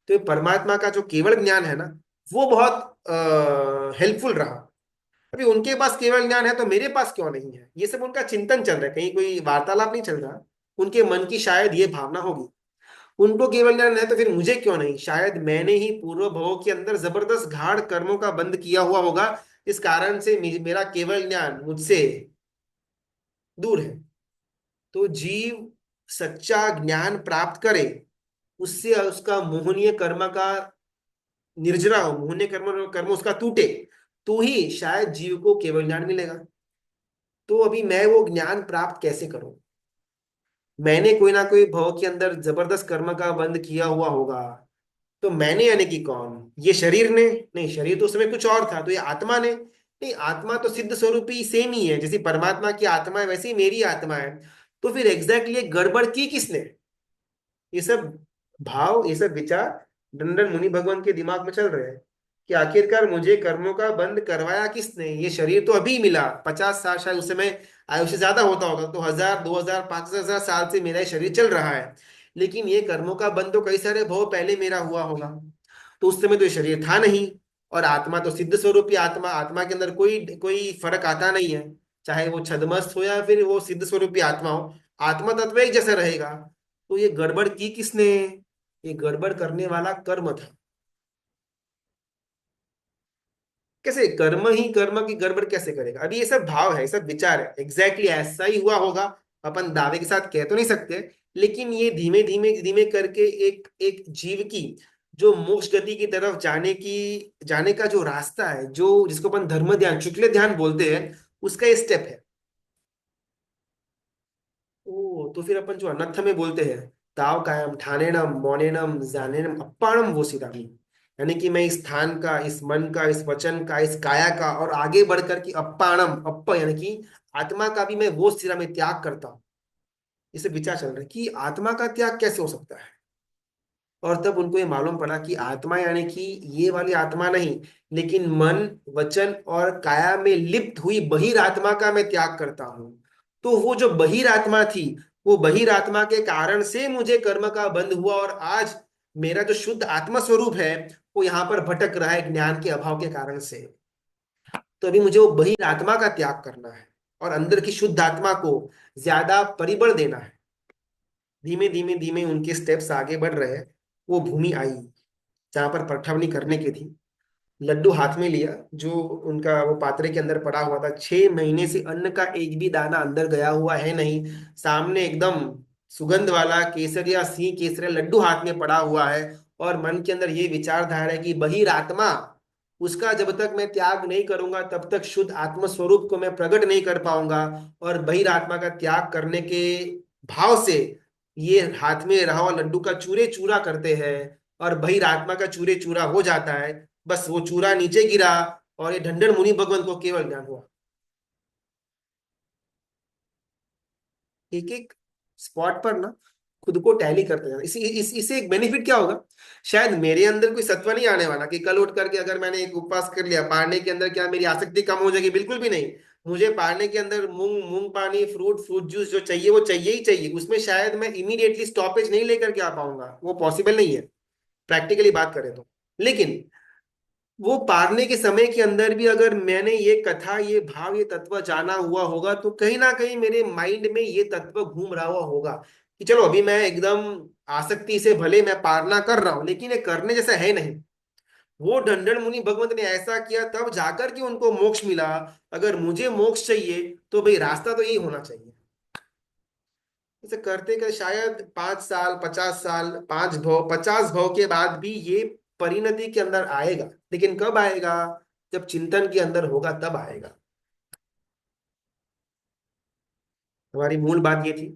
तो ये परमात्मा का जो केवल ज्ञान है ना, वो बहुत हेल्पफुल रहा। अभी उनके पास केवल ज्ञान है तो मेरे पास क्यों नहीं है? ये सब उनका चिंतन चल रहा है, कहीं कोई वार्तालाप नहीं चल रहा। उनके मन की शायद ये भावना होगी, उनको केवल ज्ञान है तो फिर मुझे क्यों नहीं? शायद मैंने ही पूर्व भवों के अंदर जबरदस्त गाढ़ कर्मों का बंध किया हुआ होगा, इस कारण से मेरा केवल ज्ञान मुझसे दूर है। तो जीव सच्चा ज्ञान प्राप्त करे, उससे उसका मोहनीय कर्म का निर्जरा हो, मोहनीय कर्म कर्म उसका टूटे, तो ही शायद जीव को केवल ज्ञान मिलेगा। तो अभी मैं वो ज्ञान प्राप्त कैसे करूं? मैंने कोई ना कोई भव के अंदर जबरदस्त कर्म का बंध किया हुआ होगा। तो मैंने यानी कि कौन? ये शरीर ने? नहीं, शरीर तो उसमें कुछ और था। तो ये आत्मा ने? नहीं, आत्मा तो सिद्ध स्वरूप ही सेम ही है, जैसी परमात्मा की आत्मा है वैसी ही मेरी आत्मा है। तो फिर एग्जैक्टली ये गड़बड़ की किसने? ये सब भाव, ये सब विचार दंडन मुनि भगवान के दिमाग में चल रहे हैं कि आखिरकार मुझे कर्मों का बंद करवाया किसने? ये शरीर तो अभी मिला, 50 साल, शायद उस समय आयुष्य ज्यादा होता होगा, तो 1000, 2000, 5000 साल से मेरा ये शरीर चल रहा है। लेकिन ये कर्मों का बंद तो कई सारे भाव पहले मेरा हुआ होगा, तो उस समय तो ये शरीर था नहीं। और आत्मा तो सिद्ध स्वरूपी आत्मा, आत्मा के अंदर कोई कोई फर्क आता नहीं है, चाहे वो छद्मस्त हो या फिर वो सिद्ध स्वरूपी आत्मा हो, आत्मा तत्व एक जैसा रहेगा। तो ये गड़बड़ की किसने? ये गड़बड़ करने वाला कर्म था। कैसे कर्म ही कर्म की गड़बड़ कैसे करेगा? अभी ये सब भाव है, ये सब विचार है, एग्जैक्टली ऐसा ही हुआ होगा, अपन दावे के साथ कह तो नहीं सकते, लेकिन ये धीमे धीमे धीमे करके एक एक जीव की जो मोक्ष गति की तरफ जाने का जो रास्ता है, जो जिसको अपन धर्म ध्यान, शुक्ल ध्यान बोलते हैं, उसका ये स्टेप है। ओ, तो फिर अपन जो अनर्थ में बोलते हैं, ताव कायम ठानेनम मौनेनम जानेनम अप्पाणम वो सिदामी, यानी कि मैं इस स्थान का, इस मन का, इस वचन का, इस काया का, और आगे बढ़कर कि अप्पाणम, अप्प यानी कि आत्मा का भी मैं वो सिरा में त्याग करता हूँ। इसे विचार चल रहा है कि आत्मा का त्याग कैसे हो सकता है। और तब उनको ये मालूम पड़ा कि आत्मा यानी कि ये वाली आत्मा नहीं, लेकिन मन, वचन और काया में लिप्त हुई बहिरात्मा का मैं त्याग करता हूं। तो वो जो बहिरात्मा थी, वो बहिरात्मा के कारण से मुझे कर्म का बंध हुआ, और आज मेरा जो शुद्ध आत्मा स्वरूप है वो यहाँ पर भटक रहा है ज्ञान के अभाव के कारण से। तो अभी मुझे वो बहिरात्मा का त्याग करना है और अंदर की शुद्ध आत्मा को ज्यादा परिबल देना है। धीमे धीमे धीमे उनके स्टेप्स आगे बढ़ रहे हैं। वो भूमि आई जहां पर पटवनी करने की थी। लड्डू हाथ में लिया, जो उनका वो पात्रे के अंदर पड़ा हुआ था, 6 महीने से अन्न का एक भी दाना अंदर गया हुआ है नहीं। सामने एकदम सुगंध वाला केसरिया, सिंह केसरिया लड्डू हाथ में पड़ा हुआ है, और मन के अंदर ये विचारधारा है कि बहिरात्मा, उसका जब तक मैं त्याग नहीं करूंगा तब तक शुद्ध आत्म स्वरूप को मैं प्रकट नहीं कर पाऊंगा। और बहिरात्मा का त्याग करने के भाव से ये हाथ में रहा हुआ लड्डू का चूरे चूरा करते हैं, और बहिरात्मा का चूरे चूरा हो जाता है। बस वो चूरा नीचे गिरा, और ये ढंढन मुनि भगवान को केवल ज्ञान हुआ। एक एक स्पॉट पर ना खुद को टैली करते जाना। इससे एक बेनिफिट क्या होगा, शायद मेरे अंदर कोई सत्व नहीं आने वाला कि कल उठ करके अगर मैंने एक उपवास कर लिया, पारने के अंदर क्या मेरी आसक्ति कम हो जाएगी, बिल्कुल भी नहीं। मुझे पारने के अंदर मूंग मूंग पानी, फ्रूट जूस जो चाहिए वो चाहिए ही चाहिए, उसमें शायद मैं इमीडिएटली स्टॉपेज नहीं लेकर के आ पाऊंगा, वो पॉसिबल नहीं है प्रैक्टिकली बात करें तो। लेकिन वो पारने के समय के अंदर भी अगर मैंने ये कथा, ये भाव, ये तत्व जाना हुआ होगा, तो कहीं ना कहीं मेरे माइंड में ये तत्व घूम रहा हुआ होगा कि चलो अभी मैं एकदम आसक्ति से भले मैं पारना कर रहा हूं, लेकिन ये करने जैसा है नहीं। वो ढंढन मुनि भगवंत ने ऐसा किया तब जाकर के उनको मोक्ष मिला। अगर मुझे मोक्ष चाहिए तो भाई रास्ता तो यही होना चाहिए। इसे करते कर शायद 5 साल, 50 साल, 5 भव, 50 भव के बाद भी ये परिणति के अंदर आएगा। लेकिन कब आएगा, जब चिंतन के अंदर होगा तब आएगा। हमारी मूल बात ये थी,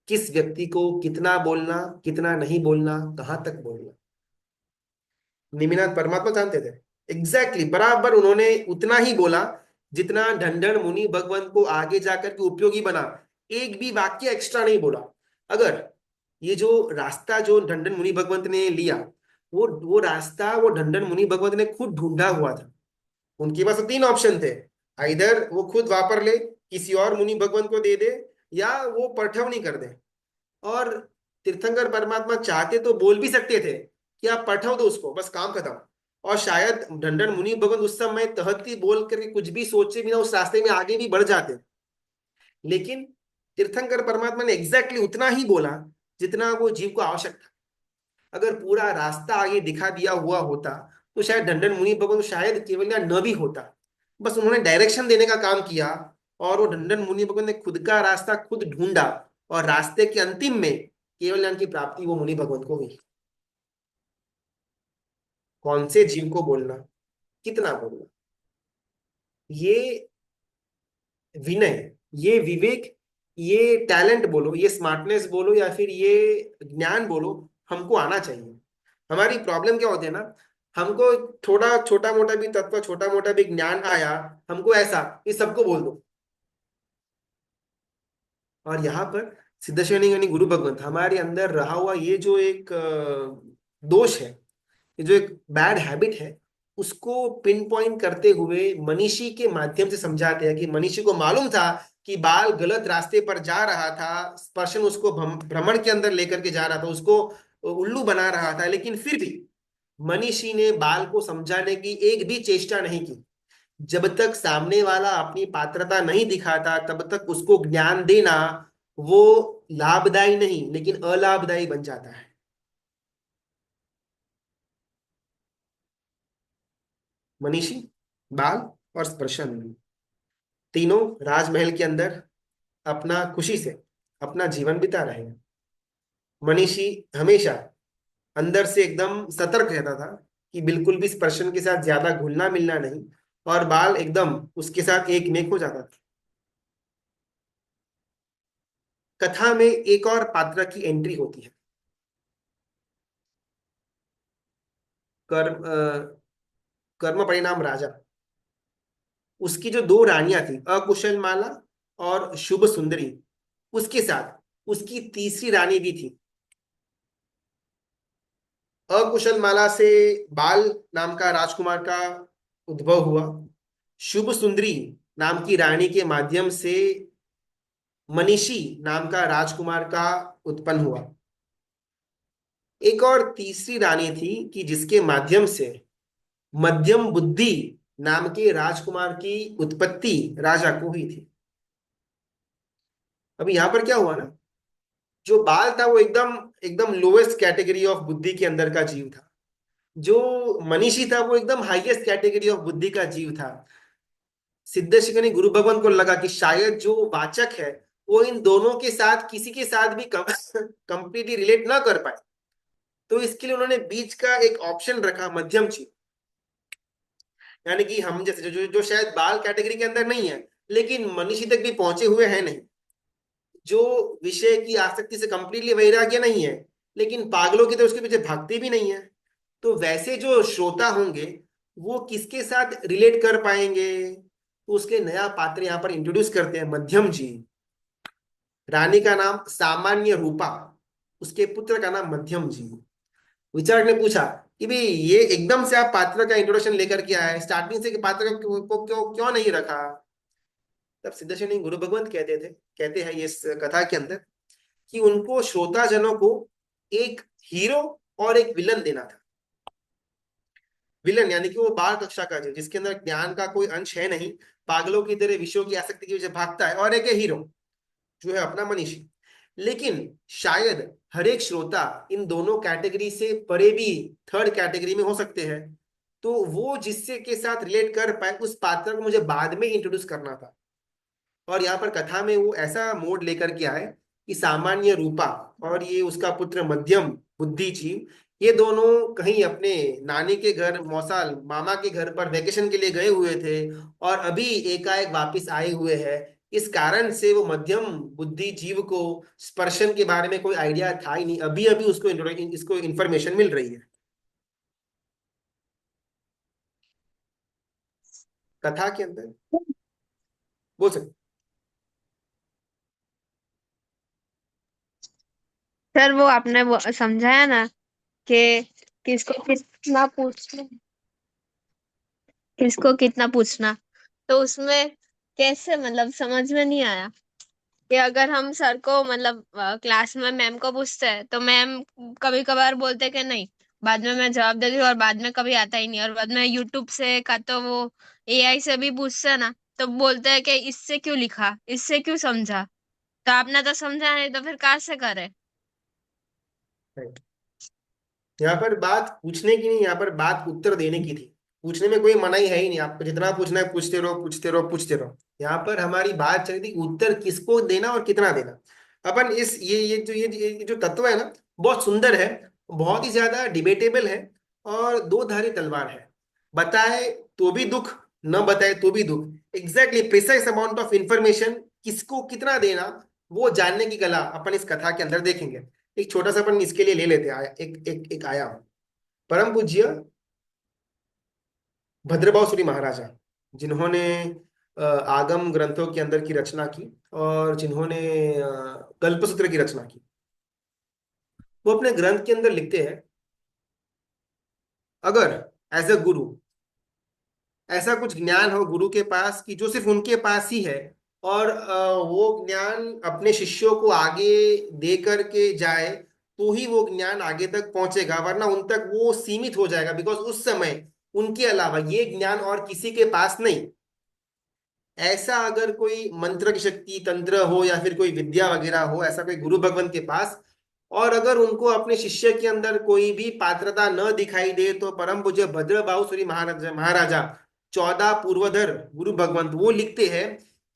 किस व्यक्ति को कितना बोलना, कितना नहीं बोलना, कहाँ तक बोलना। निमिनाथ परमात्मा जानते थे एग्जैक्टली बराबर, उन्होंने उतना ही बोला जितना ढंढन मुनि भगवंत को आगे जाकर के उपयोगी बना। एक भी वाक्य एक्स्ट्रा नहीं बोला। अगर ये जो रास्ता जो ढंढन मुनि भगवंत ने लिया, वो रास्ता वो ढंढन मुनि भगवंत ने खुद ढूंढा हुआ था। उनके पास तो 3 ऑप्शन थे, इधर वो खुद वापर ले, किसी और मुनि भगवंत को दे दे, या वो पठवनी कर दे। और तीर्थंकर परमात्मा चाहते तो बोल भी सकते थे कि आप पठाओ दो उसको, बस काम खत्म। और शायद ढंढन मुनि भगवंत उस समय तहती बोल करके कुछ भी सोचे बिना उस रास्ते में आगे भी बढ़ जाते। लेकिन तीर्थंकर परमात्मा ने एग्जैक्टली उतना ही बोला जितना वो जीव को आवश्यक था। अगर पूरा रास्ता आगे दिखा दिया हुआ होता तो शायद ढंढन मुनि भगवंत शायद केवल या न भी होता। बस उन्होंने डायरेक्शन देने का काम किया, और वो ढंढन मुनि भगवंत ने खुद का रास्ता खुद ढूंढा, और रास्ते के अंतिम में केवल ज्ञान की प्राप्ति वो मुनि भगवंत को हुई। कौन से जीव को बोलना, कितना बोलना, ये विनय, ये विवेक, ये टैलेंट बोलो, ये स्मार्टनेस बोलो, या फिर ये ज्ञान बोलो, हमको आना चाहिए। हमारी प्रॉब्लम क्या होती है ना, हमको थोड़ा छोटा मोटा भी तत्व, छोटा मोटा भी ज्ञान आया, हमको ऐसा ये सबको बोल दो। और यहाँ पर सिद्धेश्वरी यानी गुरु भगवंत हमारे अंदर रहा हुआ ये जो एक दोष है, ये जो एक बैड हैबिट है, उसको पिन पॉइंट करते हुए मनीषी के माध्यम से समझाते हैं कि मनीषी को मालूम था कि बाल गलत रास्ते पर जा रहा था, स्पर्शन उसको भ्रमण के अंदर लेकर के जा रहा था, उसको उल्लू बना रहा था, लेकिन फिर भी मनीषी ने बाल को समझाने की एक भी चेष्टा नहीं की। जब तक सामने वाला अपनी पात्रता नहीं दिखाता तब तक उसको ज्ञान देना वो लाभदायी नहीं लेकिन अलाभदायी बन जाता है। मनीषी, बाल और स्पर्शन, तीनों राजमहल के अंदर अपना खुशी से अपना जीवन बिता रहे हैं। मनीषी हमेशा अंदर से एकदम सतर्क रहता था कि बिल्कुल भी स्पर्शन के साथ ज्यादा घुलना मिलना नहीं, और बाल एकदम उसके साथ एक मेक हो जाता था। कथा में एक और पात्र की एंट्री होती है, कर्म कर्म परिणाम राजा। उसकी जो 2 रानियां थी, अकुशल माला और शुभ सुंदरी, उसके साथ उसकी तीसरी रानी भी थी। अकुशल माला से बाल नाम का राजकुमार का उद्भव हुआ। शुभ सुंदरी नाम की रानी के माध्यम से मनीषी नाम का राजकुमार का उत्पन्न हुआ। एक और तीसरी रानी थी कि जिसके माध्यम से मध्यम बुद्धि नाम के राजकुमार की उत्पत्ति राजा को हुई थी। अभी यहां पर क्या हुआ ना, जो बाल था वो एकदम एकदम लोएस्ट कैटेगरी ऑफ बुद्धि के अंदर का जीव था। जो मनीषी था वो एकदम हाईएस्ट कैटेगरी ऑफ बुद्धि का जीव था। सिद्धेश्वरी गुरु भगवान को लगा कि शायद जो वाचक है वो इन दोनों के साथ किसी के साथ भी कंप्लीटली रिलेट ना कर पाए। तो इसके लिए उन्होंने बीच का एक ऑप्शन रखा, मध्यम जीव। यानी कि हम जैसे जो शायद बाल कैटेगरी के अंदर नहीं है लेकिन मनीषी तक भी पहुंचे हुए हैं नहीं, जो विषय की आसक्ति से कंप्लीटली वैराग्य नहीं है लेकिन पागलों की तरह उसके पीछे भागते भी नहीं है। तो वैसे जो श्रोता होंगे वो किसके साथ रिलेट कर पाएंगे, तो उसके नया पात्र यहाँ पर इंट्रोड्यूस करते हैं, मध्यम जी। रानी का नाम सामान्य रूपा। उसके पुत्र का नाम मध्यम जीव। विचारक ने पूछा कि भाई ये एकदम से आप पात्र का इंट्रोडक्शन लेकर के आए, स्टार्टिंग से कि पात्र को क्यों नहीं रखा। तब सिद्धेश्वरी गुरु भगवंत कहते हैं ये इस कथा के अंदर कि उनको श्रोता जनों को एक हीरो और एक विलन देना था। विलन यानी कि वो बाल कक्षा का जो जिसके अंदर ज्ञान का कोई अंश है नहीं, पागलों की तरह विषयों की आसक्ति की वजह भागता है, और एक है हीरो जो है अपना मनीषी। लेकिन शायद हर एक श्रोता इन दोनों कैटेगरी से परे भी थर्ड कैटेगरी में हो सकते हैं, तो वो जिससे के साथ रिलेट कर पाए उस पात्र को मुझे बाद में इंट्रोड्यूस करना था। और यहाँ पर कथा में वो ऐसा मोड लेकर के आए कि सामान्य रूपा और ये उसका पुत्र मध्यम बुद्धि जीव, ये दोनों कहीं अपने नानी के घर, मौसाल मामा के घर पर वेकेशन के लिए गए हुए थे और अभी एकाएक वापिस आए हुए हैं। इस कारण से वो मध्यम बुद्धि जीव को स्पर्शन के बारे में कोई आइडिया था ही नहीं, अभी अभी उसको इसको इंफॉर्मेशन मिल रही है कथा के अंदर। बोल सकते। सर वो आपने वो समझाया ना कि किसको कितना पूछना, किसको कितना पूछना, तो उसमें कैसे मतलब समझ में नहीं आया कि अगर हम सर को मतलब क्लास में मैम को पूछते हैं तो मैम कभी कभार बोलते कि नहीं, बाद में मैं जवाब देती हूँ, और बाद में कभी आता ही नहीं, और बाद में यूट्यूब से का तो वो एआई से भी पूछते हैं ना, तो बोलते हैं कि इससे क्यों लिखा, इससे क्यों समझा, तो आपने तो समझा नहीं तो फिर कहाँ से करे। हैं यहाँ पर बात पूछने की नहीं, यहाँ पर बात उत्तर देने की थी। पूछने में कोई मनाही है ही नहीं, आपको जितना पूछना है पूछते रहो पूछते रहो पूछते रहो। यहाँ पर हमारी बात चल रही थी कि उत्तर किसको देना और कितना देना। अपन इस ये जो तत्व है ना, बहुत सुंदर है, बहुत ही ज्यादा डिबेटेबल है, और दो धारी तलवार है। बताए तो भी दुख, न बताए तो भी दुख। Exactly precise amount of information किसको कितना देना, वो जानने की कला अपन इस कथा के अंदर देखेंगे। एक छोटा सा अपन इसके लिए ले लेते हैं एक आयाम। परम पूज्य भद्रभाव सूरी महाराजा, जिन्होंने आगम ग्रंथों के अंदर की रचना की और जिन्होंने कल्पसूत्र की रचना की, वो अपने ग्रंथ के अंदर लिखते हैं, अगर एज अ गुरु ऐसा कुछ ज्ञान हो गुरु के पास कि जो सिर्फ उनके पास ही है, और वो ज्ञान अपने शिष्यों को आगे दे करके जाए, तो ही वो ज्ञान आगे तक पहुंचेगा, वरना उन तक वो सीमित हो जाएगा, बिकॉज उस समय उनके अलावा ये ज्ञान और किसी के पास नहीं। ऐसा अगर कोई मंत्र की शक्ति तंत्र हो या फिर कोई विद्या वगैरह हो, ऐसा कोई गुरु भगवान के पास, और अगर उनको अपने शिष्य के अंदर कोई भी पात्रता न दिखाई दे, तो परम पूज्य भद्र बाहुसुरी महाराजा 14 पूर्वधर गुरु भगवंत वो लिखते हैं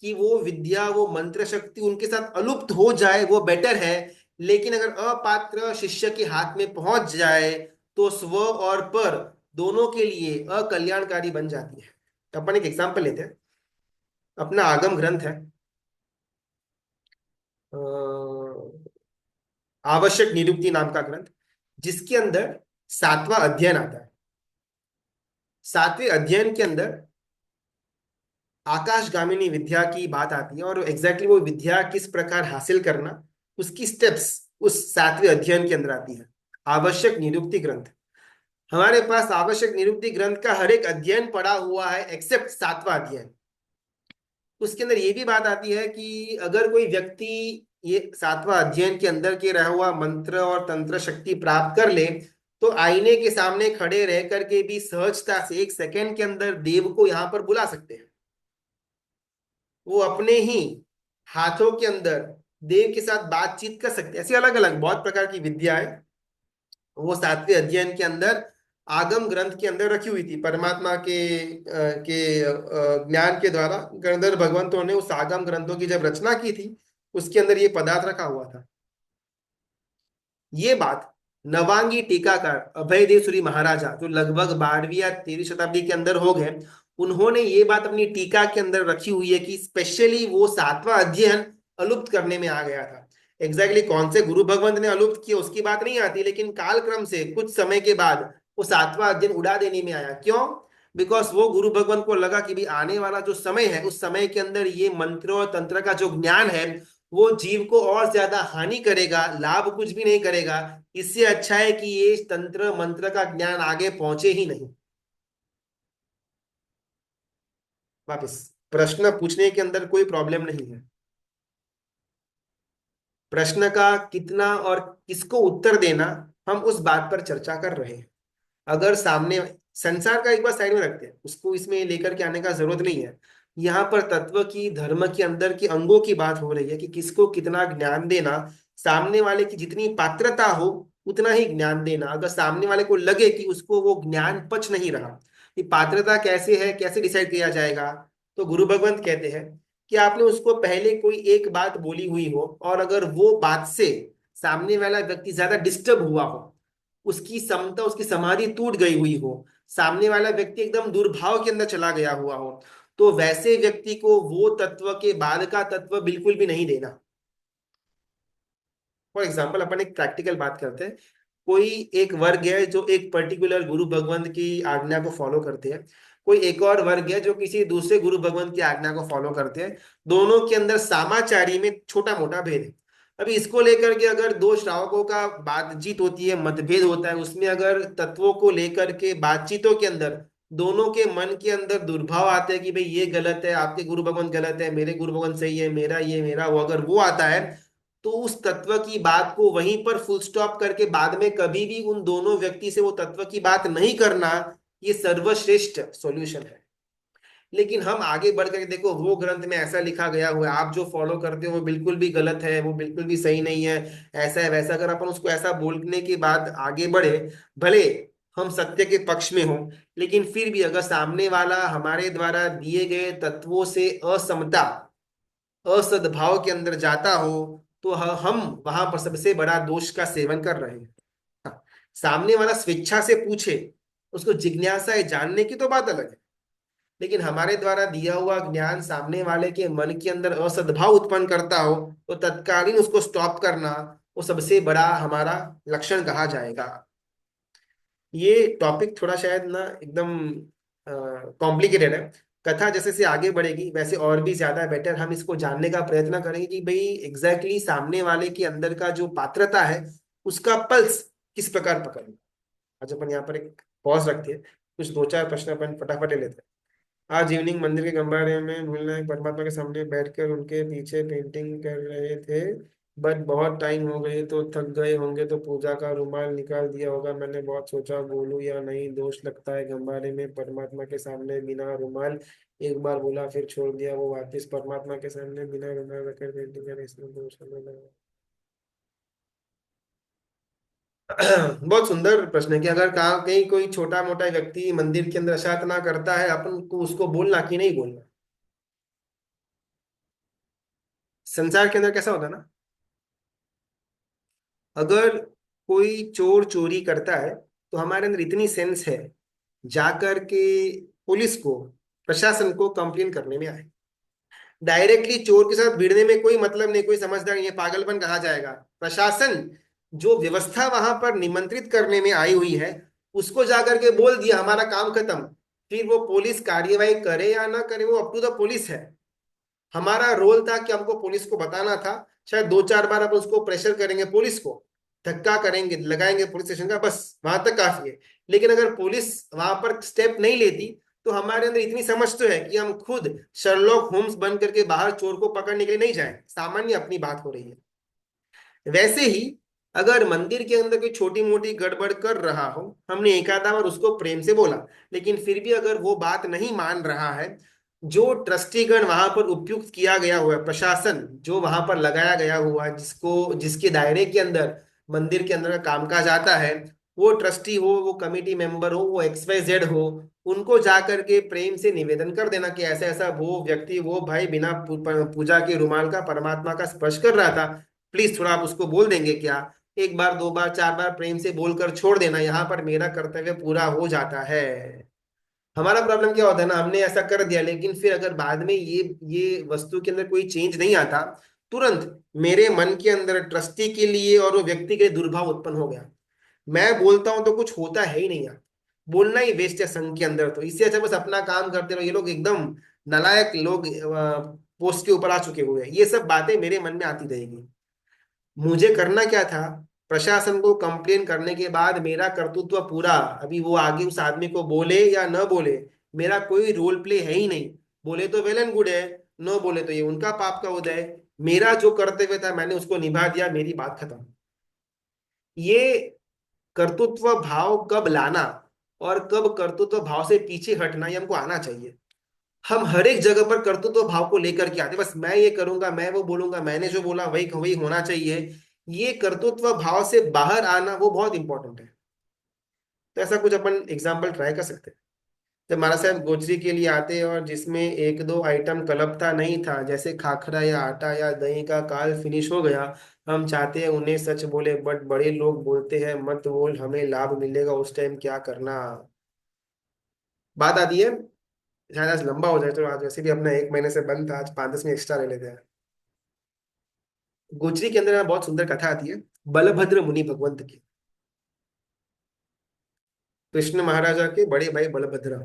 कि वो विद्या वो मंत्र शक्ति उनके साथ अलुप्त हो जाए वो बेटर है, लेकिन अगर अपात्र शिष्य के हाथ में पहुंच जाए तो स्व और पर दोनों के लिए अकल्याणकारी बन जाती है। तो अपन एक एग्जाम्पल लेते हैं। अपना आगम ग्रंथ है, अ, आवश्यक निरुक्ति नाम का ग्रंथ, जिसके अंदर 7वां अध्ययन आता है। 7वें अध्ययन के अंदर आकाशगामिनी विद्या की बात आती है, और एग्जैक्टली वो विद्या किस प्रकार हासिल करना, उसकी स्टेप्स उस 7वें अध्ययन के अंदर आती है। आवश्यक निरुक्ति ग्रंथ, हमारे पास आवश्यक निरुक्ति ग्रंथ का हर एक अध्ययन पड़ा हुआ है एक्सेप्ट 7वां अध्ययन। उसके अंदर ये भी बात आती है कि अगर कोई व्यक्ति ये 7वां अध्ययन के अंदर के रहा हुआ मंत्र और तंत्र शक्ति प्राप्त कर ले, तो आईने के सामने खड़े रह करके भी सहजता से एक सेकंड के अंदर देव को यहाँ पर बुला सकते हैं। वो अपने ही हाथों के अंदर देव के साथ बातचीत कर सकते हैं। ऐसी अलग अलग बहुत प्रकार की विद्या है, वो 7वें अध्ययन के अंदर आगम ग्रंथ के अंदर रखी हुई थी। परमात्मा के ज्ञान के द्वारा गणधर भगवंतों ने उस आगम ग्रंथों की जब रचना की थी, उसके अंदर ये पदार्थ रखा हुआ था। ये बात नवांगी टीकाकार अभय देव सूरी महाराजा, जो लगभग 12वीं या 13वीं शताब्दी के अंदर हो गए, उन्होंने ये बात अपनी टीका के अंदर रखी हुई है कि स्पेशली वो 7वां अध्ययन अलुप्त करने में आ गया था। एग्जैक्टली कौन से गुरु भगवंत ने अलुप्त किया उसकी बात नहीं आती, लेकिन कालक्रम से कुछ समय के बाद वो 7वां अध्ययन उड़ा देने में आया। क्यों? बिकॉज वो गुरु भगवंत को लगा कि भी आने वाला जो समय है, उस समय के अंदर ये मंत्र और तंत्र का जो ज्ञान है, वो जीव को और ज्यादा हानि करेगा, लाभ कुछ भी नहीं करेगा। इससे अच्छा है कि ये तंत्र मंत्र का ज्ञान आगे पहुंचे ही नहीं। वापस, प्रश्न पूछने के अंदर कोई प्रॉब्लम नहीं है। प्रश्न का कितना और किसको उत्तर देना, हम उस बात पर चर्चा कर रहे हैं। अगर सामने, संसार का एक बार साइड में रखते हैं, उसको इसमें लेकर के आने का जरूरत नहीं है। यहाँ पर तत्व की, धर्म के अंदर की अंगों की बात हो रही है कि किसको कितना ज्ञान देना। सामने वाले की जितनी पात्रता हो उतना ही ज्ञान देना। अगर सामने वाले को लगे कि उसको वो ज्ञान पच नहीं रहा, ये पात्रता कैसे है, कैसे डिसाइड किया जाएगा, तो गुरु भगवंत कहते हैं कि आपने उसको पहले कोई एक बात बोली हुई हो, और अगर वो बात से सामने वाला व्यक्ति ज्यादा डिस्टर्ब हुआ हो, उसकी समता, उसकी समाधि टूट गई हुई हो, सामने वाला व्यक्ति एकदम दुर्भाव के अंदर चला गया हुआ हो, तो वैसे व्यक्ति को वो तत्व के बाद का तत्व बिल्कुल भी नहीं देना। फॉर एग्जाम्पल, अपन एक प्रैक्टिकल बात करते हैं। कोई एक वर्ग है जो एक पर्टिकुलर गुरु भगवंत की आज्ञा को फॉलो करते हैं। कोई एक और वर्ग है जो किसी दूसरे गुरु भगवंत की आज्ञा को फॉलो करते हैं। दोनों के अंदर सामाचारी में छोटा मोटा भेद है। अभी इसको लेकर के अगर दो श्रावकों का बातचीत होती है, मतभेद होता है, उसमें अगर तत्वों को लेकर के बातचीतों के अंदर दोनों के मन के अंदर दुर्भाव आते हैं कि भाई ये गलत है, आपके गुरु भगवंत गलत है, मेरे गुरु भगवंत सही है, मेरा ये मेरा वो, अगर वो आता है, तो उस तत्व की बात को वहीं पर फुल स्टॉप करके बाद में कभी भी उन दोनों व्यक्ति से वो तत्व की बात नहीं करना, ये सर्वश्रेष्ठ सॉल्यूशन है। लेकिन हम आगे बढ़ करके देखो, वो ग्रंथ में ऐसा लिखा गया हुआ है, आप जो फॉलो करते हो वो बिल्कुल भी गलत है, वो बिल्कुल भी सही नहीं है, ऐसा है वैसा, अगर अपन उसको ऐसा बोलने के बाद आगे बढ़े, भले हम सत्य के पक्ष में हो, लेकिन फिर भी अगर सामने वाला हमारे द्वारा दिए गए तत्वों से असमता, असद्भाव के अंदर जाता हो, तो हम वहां पर सबसे बड़ा दोष का सेवन कर रहे हैं। हाँ, सामने वाला स्वेच्छा से पूछे, उसको जिज्ञासा है जानने की, तो बात अलग है। लेकिन हमारे द्वारा दिया हुआ ज्ञान सामने वाले के मन के अंदर असद्भाव उत्पन्न करता हो, तो तत्कालीन उसको स्टॉप करना, वो सबसे बड़ा हमारा लक्षण कहा जाएगा। ये टॉपिक थोड़ा शायद ना एकदम कॉम्प्लिकेटेड है। कथा जैसे से आगे बढ़ेगी वैसे और भी ज्यादा बेटर हम इसको जानने का प्रयत्न करेंगे कि भाई एग्जैक्टली exactly सामने वाले के अंदर का जो पात्रता है, उसका पल्स किस प्रकार पकड़ना। आज अपन यहाँ पर एक पॉज रखते हैं, कुछ दो चार प्रश्न अपन फटाफट ले लेते हैं। आज इवनिंग मंदिर के कमरे में भूलनायक परमात्मा के सामने बैठकर उनके पीछे पेंटिंग कर रहे थे, बट बहुत टाइम हो गए तो थक गए होंगे, तो पूजा का रुमाल निकाल दिया होगा। मैंने बहुत सोचा बोलूं या नहीं, दोष लगता है गंबारे में परमात्मा के सामने बिना रुमाल। एक बार बोला फिर छोड़ दिया, वो वापस परमात्मा के सामने बिना रुमाल रखकर पेंटिंग कर, इसमें दोष हमें लगा। बहुत सुंदर प्रश्न है कि अगर कहाँ कहीं कोई छोटा मोटा व्यक्ति मंदिर के अंदर अशांतना करता है, अपन को उसको बोलना कि नहीं बोलना। संसार के अंदर कैसा होता है ना, अगर कोई चोर चोरी करता है, तो हमारे अंदर इतनी सेंस है जाकर के पुलिस को, प्रशासन को कंप्लेन करने में आए। डायरेक्टली चोर के साथ भिड़ने में कोई मतलब नहीं, कोई समझदार नहीं है, पागलपन कहा जाएगा। प्रशासन जो व्यवस्था वहां पर निमंत्रित करने में आई हुई है, उसको जाकर के बोल दिया हमारा काम खत्म। फिर वो पुलिस कार्यवाही करे या ना करे, वो अप टू द पुलिस है। हमारा रोल था कि हमको पुलिस को बताना था। शायद दो चार बार अपन उसको प्रेशर करेंगे, पुलिस को धक्का करेंगे, लगाएंगे पुलिस स्टेशन का, बस वहां तक काफी है। लेकिन अगर पुलिस वहां पर स्टेप नहीं लेती, तो हमारे अंदर इतनी समझ तो है कि हम खुद शर्लॉक होम्स बन करके बाहर चोर को पकड़ने के लिए नहीं जाए, सामान्य अपनी बात हो रही है। वैसे ही अगर मंदिर के अंदर कोई छोटी मोटी गड़बड़ कर रहा हो, हमने एक आधा बार उसको प्रेम से बोला, लेकिन फिर भी अगर वो बात नहीं मान रहा है, जो ट्रस्टीगण वहां पर उपयुक्त किया गया हुआ है, प्रशासन जो वहां पर लगाया गया हुआ है, जिसको जिसके दायरे के अंदर मंदिर के अंदर का कामकाज आता है, वो ट्रस्टी हो, वो कमिटी मेंबर हो, वो XYZ हो, उनको जाकर के प्रेम से निवेदन कर देना कि ऐसा ऐसा वो व्यक्ति, वो भाई बिना पूजा के रुमाल का परमात्मा का स्पर्श कर रहा था, प्लीज थोड़ा आप उसको बोल देंगे क्या। एक बार दो बार चार बार प्रेम से बोलकर छोड़ देना, यहाँ पर मेरा कर्तव्य पूरा हो जाता है। हमारा प्रॉब्लम क्या होता है ना, हमने ऐसा कर दिया, लेकिन फिर अगर बाद में ये वस्तु के अंदर कोई चेंज नहीं आता, तुरंत मेरे मन के अंदर ट्रस्टी के लिए और वो व्यक्ति के लिए दुर्भाव उत्पन्न हो गया। मैं बोलता हूं तो कुछ होता है ही नहीं यार, बोलना ही वेस्ट है संघ के अंदर, तो इससे अच्छा बस अपना काम करते रहो। ये लोग एकदम नालायक लोग, पोस्ट के ऊपर आ चुके हुए हैं, ये सब बातें मेरे मन में आती रहेगी। मुझे करना क्या था, प्रशासन को कंप्लेन करने के बाद मेरा कर्तृत्व पूरा, अभी वो आगे उस आदमी को बोले या न बोले, मेरा कोई रोल प्ले है ही नहीं। बोले तो वेल एंड गुड है, न बोले तो ये उनका पाप का उदय है। मेरा जो कर्तव्य था मैंने उसको निभा दिया, मेरी बात खत्म। ये कर्तृत्व भाव कब लाना और कब कर्तृत्व भाव से पीछे हटना, ये हमको आना चाहिए। हम हर एक जगह पर कर्तृत्व भाव को लेकर के आते, बस मैं ये करूंगा, मैं वो बोलूंगा, मैंने जो बोला वही वही होना चाहिए। ये कर्तृत्व भाव से बाहर आना वो बहुत इंपॉर्टेंट है। तो ऐसा कुछ अपन एग्जाम्पल ट्राई कर सकते हैं। जब महाराज साहब गोचरी के लिए आते हैं और जिसमें एक दो आइटम कलपता नहीं था, जैसे खाखरा या आटा या दही का काल फिनिश हो गया, हम चाहते हैं उन्हें सच बोले, बट बड़े लोग बोलते हैं मत बोल, हमें लाभ मिलेगा, उस टाइम क्या करना। बात आती है, शायद आज लंबा हो जाए तो आज वैसे भी अपना 1 महीने से बंद था, आज 5-10 मिनट एक्स्ट्रा ले लेते हैं। गोचरी के अंदर बहुत सुंदर कथा आती है बलभद्र मुनि भगवंत की। कृष्ण महाराजा के बड़े भाई बलभद्र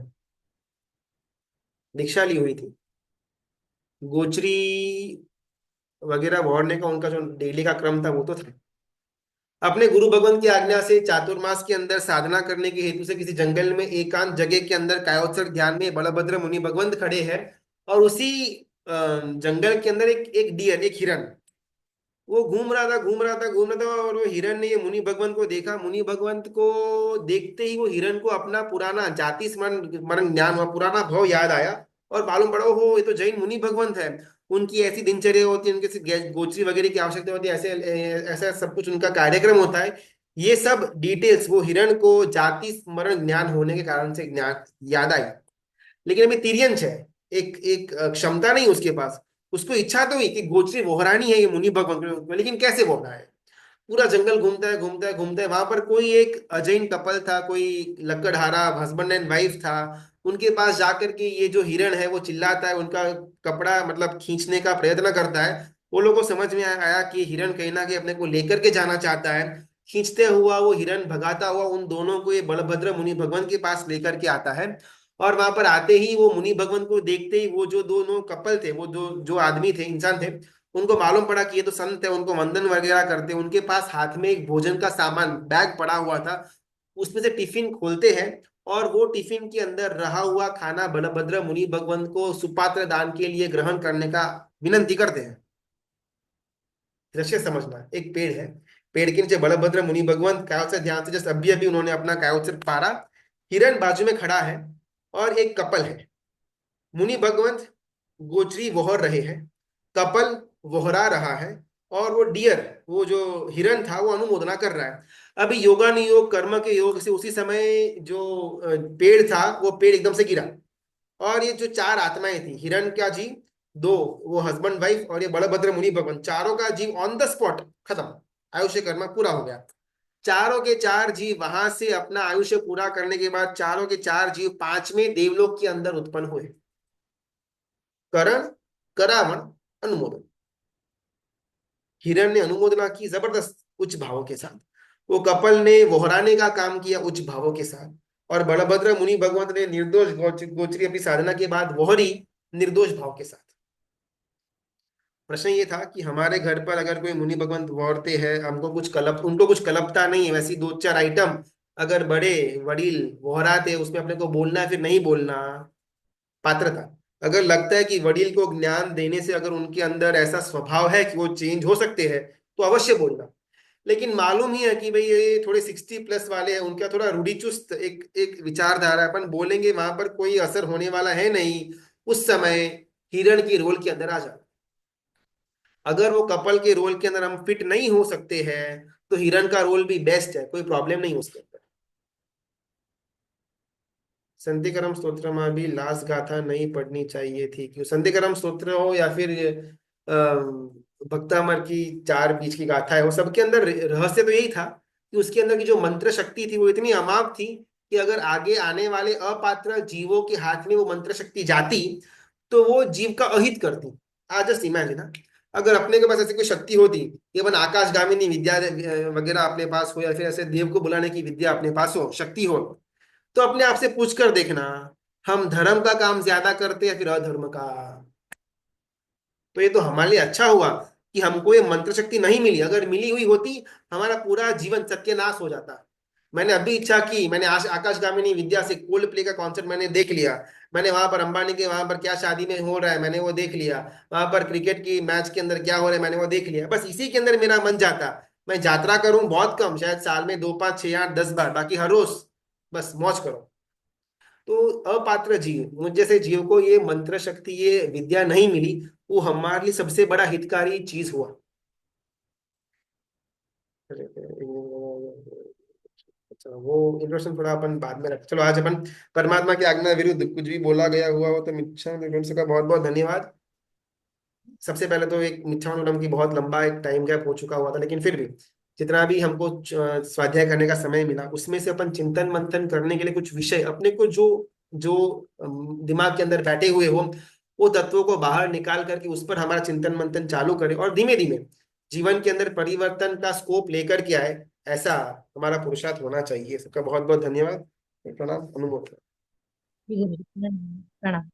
दीक्षा ली हुई थी। गोचरी वगैरह भरने का उनका जो डेली का क्रम था वो तो था। अपने गुरु भगवान की आज्ञा से चातुर्मास के अंदर साधना करने के हेतु से किसी जंगल में एकांत जगह के अंदर कायोत्सर्ग ध्यान में बलभद्र मुनि भगवंत खड़े हैं। और उसी जंगल के अंदर एक एक डियर, एक हिरन, वो घूम रहा था, घूम रहा था, घूम रहा था, और वो हिरन ने ये मुनि भगवंत को देखा। मुनि भगवंत को देखते ही वो हिरन को अपना पुराना जाति स्मरण मरण ज्ञान हुआ, पुराना भाव याद आया। और मालूम पड़ा हो ये तो जैन मुनि भगवंत है। उनकी ऐसी दिनचर्या होती है, उनके गोचरी वगैरह की आवश्यकता होती है, ऐसे ऐसा सब कुछ उनका कार्यक्रम होता है। ये सब डिटेल्स वो हिरन को जाति स्मरण ज्ञान होने के कारण से ज्ञान याद आई। लेकिन अभी तिर्यंश है, एक एक क्षमता नहीं उसके पास। उसको इच्छा तो हुई कि गोचरी वोहरानी है ये मुनि भगवान के रूप में, लेकिन कैसे वोहरा है। पूरा जंगल घूमता है, घूमता है, घूमता है, वहां पर कोई एक अजैन कपल था, कोई लकड़हारा हस्बैंड एंड वाइफ था। उनके पास जाकर के ये जो हिरण है वो चिल्लाता है, उनका कपड़ा मतलब खींचने का प्रयत्न करता है। वो लोगों को समझ में आया कि हिरण कहीं ना कहीं अपने को लेकर के जाना चाहता है। खींचते हुआ वो हिरण भगाता हुआ उन दोनों को ये बलभद्र मुनि भगवान के पास लेकर के आता है। और वहां पर आते ही वो मुनि भगवान को देखते ही वो जो दोनों कपल थे, वो जो जो आदमी थे, इंसान थे, उनको मालूम पड़ा कि ये तो संत है, उनको वंदन वगैरह करते। उनके पास हाथ में एक भोजन का सामान बैग पड़ा हुआ था, उसमें से टिफिन खोलते हैं। और वो टिफिन के अंदर रहा हुआ खाना बलभद्र मुनि भगवंत को सुपात्र दान के लिए ग्रहण करने का विनंती करते हैं। दृश्य समझना, एक पेड़ है, पेड़ के नीचे बलभद्र मुनि भगवंत कायोत्सर्ग ध्यान से, जस्ट अभी अभी उन्होंने अपना कायोत्सर्ग पारा, हिरण बाजू में खड़ा है, और एक कपल है। मुनि भगवंत गोचरी वोहर रहे हैं, कपल वोहरा रहा है, और वो डियर, वो जो हिरन था वो अनुमोदना कर रहा है। अभी योगानुयोग कर्म के योग से उसी समय जो पेड़ था वो पेड़ एकदम से गिरा। और ये जो चार आत्माएं थी, हिरण का जीव दो, वो हस्बैंड वाइफ और ये बलभद्र मुनि भगवान, चारों का जीव ऑन द स्पॉट खत्म, आयुष्य कर्म पूरा हो गया। चारों के चार जीव वहां से अपना आयुष्य पूरा करने के बाद चारों के चार जीव पांचवें देवलोक के अंदर उत्पन्न हुए। करण, करावण, अनुमोदन। हिरण ने अनुमोदना की जबरदस्त उच्च भावों के साथ, वो कपल ने वहराने का काम किया उच्च भावों के साथ, और बलभद्र मुनि भगवंत ने निर्दोष गोचरी अपनी साधना के बाद वहरी निर्दोष भाव के साथ। प्रश्न ये था कि हमारे घर पर अगर कोई मुनि भगवंत वहरते हैं, हमको कुछ कलप, उनको कुछ कलपता नहीं है, वैसी दो चार आइटम अगर बड़े वडील वहराते, उसमें अपने को बोलना है फिर नहीं बोलना, पात्रता। अगर लगता है कि वडील को ज्ञान देने से अगर उनके अंदर ऐसा स्वभाव है कि वो चेंज हो सकते हैं, तो अवश्य बोलना। लेकिन मालूम ही है कि भाई ये थोड़े 60+ वाले हैं, उनका थोड़ा रूढ़िचुस्त एक एक विचारधारा है, अपन बोलेंगे वहां पर कोई असर होने वाला है नहीं। उस समय हिरण की रोल के अंदर आ जाना। अगर वो कपल के रोल के अंदर हम फिट नहीं हो सकते हैं, तो हिरण का रोल भी बेस्ट है, कोई प्रॉब्लम नहीं उसके अंदर। संधिकरम स्तोत्र में भी लास्ट गाथा नहीं पढ़नी चाहिए थी, क्यों? संधिकरम स्तोत्र हो या फिर भक्तामर की चार बीच की गाथा है, वो सबके अंदर रहस्य तो यही था कि उसके अंदर की जो मंत्र शक्ति थी वो इतनी अमाप थी कि अगर आगे आने वाले अपात्र जीवों के हाथ में वो मंत्र शक्ति जाती तो वो जीव का अहित करती। आज जस्ट इमेजिन, अगर अपने के पास ऐसी कोई शक्ति होती कि अपन आकाशगामिनी विद्या वगैरह अपने पास हो, या फिर ऐसे देव को बुलाने की विद्या अपने पास हो, शक्ति हो, तो अपने आप से पूछ कर देखना, हम धर्म का काम ज्यादा करते या फिर अधर्म का। तो ये तो हमारे लिए अच्छा हुआ कि हमको ये मंत्र शक्ति नहीं मिली। अगर मिली हुई होती, हमारा पूरा जीवन सत्यानाश हो जाता। मैंने अभी इच्छा की, मैंने आकाशगामिनी विद्या से कोल्ड प्ले का कॉन्सर्ट मैंने देख लिया। मैंने वहां पर अंबानी के वहां पर क्या शादी में हो रहा है मैंने वो देख लिया। वहां पर क्रिकेट की मैच के अंदर क्या हो रहा है मैंने वो देख लिया। बस इसी के अंदर मेरा मन जाता। मैं यात्रा करूं बहुत कम, शायद साल में 2 5 6 8 10 बार, बाकी हर रोज बस मौज करो। तो अपात्र जीव, मुझ जैसे जीव को ये मंत्र शक्ति, ये विद्या नहीं मिली, वो हमारे लिए सबसे बड़ा हितकारी चीज हुआ। अच्छा, वो इंट्रोडक्शन थोड़ा अपन बाद में रख, चलो आज अपन परमात्मा की आज्ञा विरुद्ध कुछ भी बोला गया हुआ हो तो मिच्छा का बहुत बहुत धन्यवाद। सबसे पहले तो एक मिथ्यानुलोम की बहुत लंबा एक टाइम गैप हो चुका हुआ था, लेकिन फिर भी जितना भी हमको स्वाध्याय करने का समय मिला, उसमें से अपन चिंतन मंथन करने के लिए कुछ विषय अपने को जो जो दिमाग के अंदर बैठे हुए हो, वो तत्वों को बाहर निकाल करके उस पर हमारा चिंतन मंथन चालू करें और धीमे धीमे जीवन के अंदर परिवर्तन का स्कोप लेकर के आए। ऐसा हमारा पुरुषार्थ होना चाहिए। सबका बहुत बहुत धन्यवाद। प्रणाम, अनुमोदन। ठीक है, प्रणाम।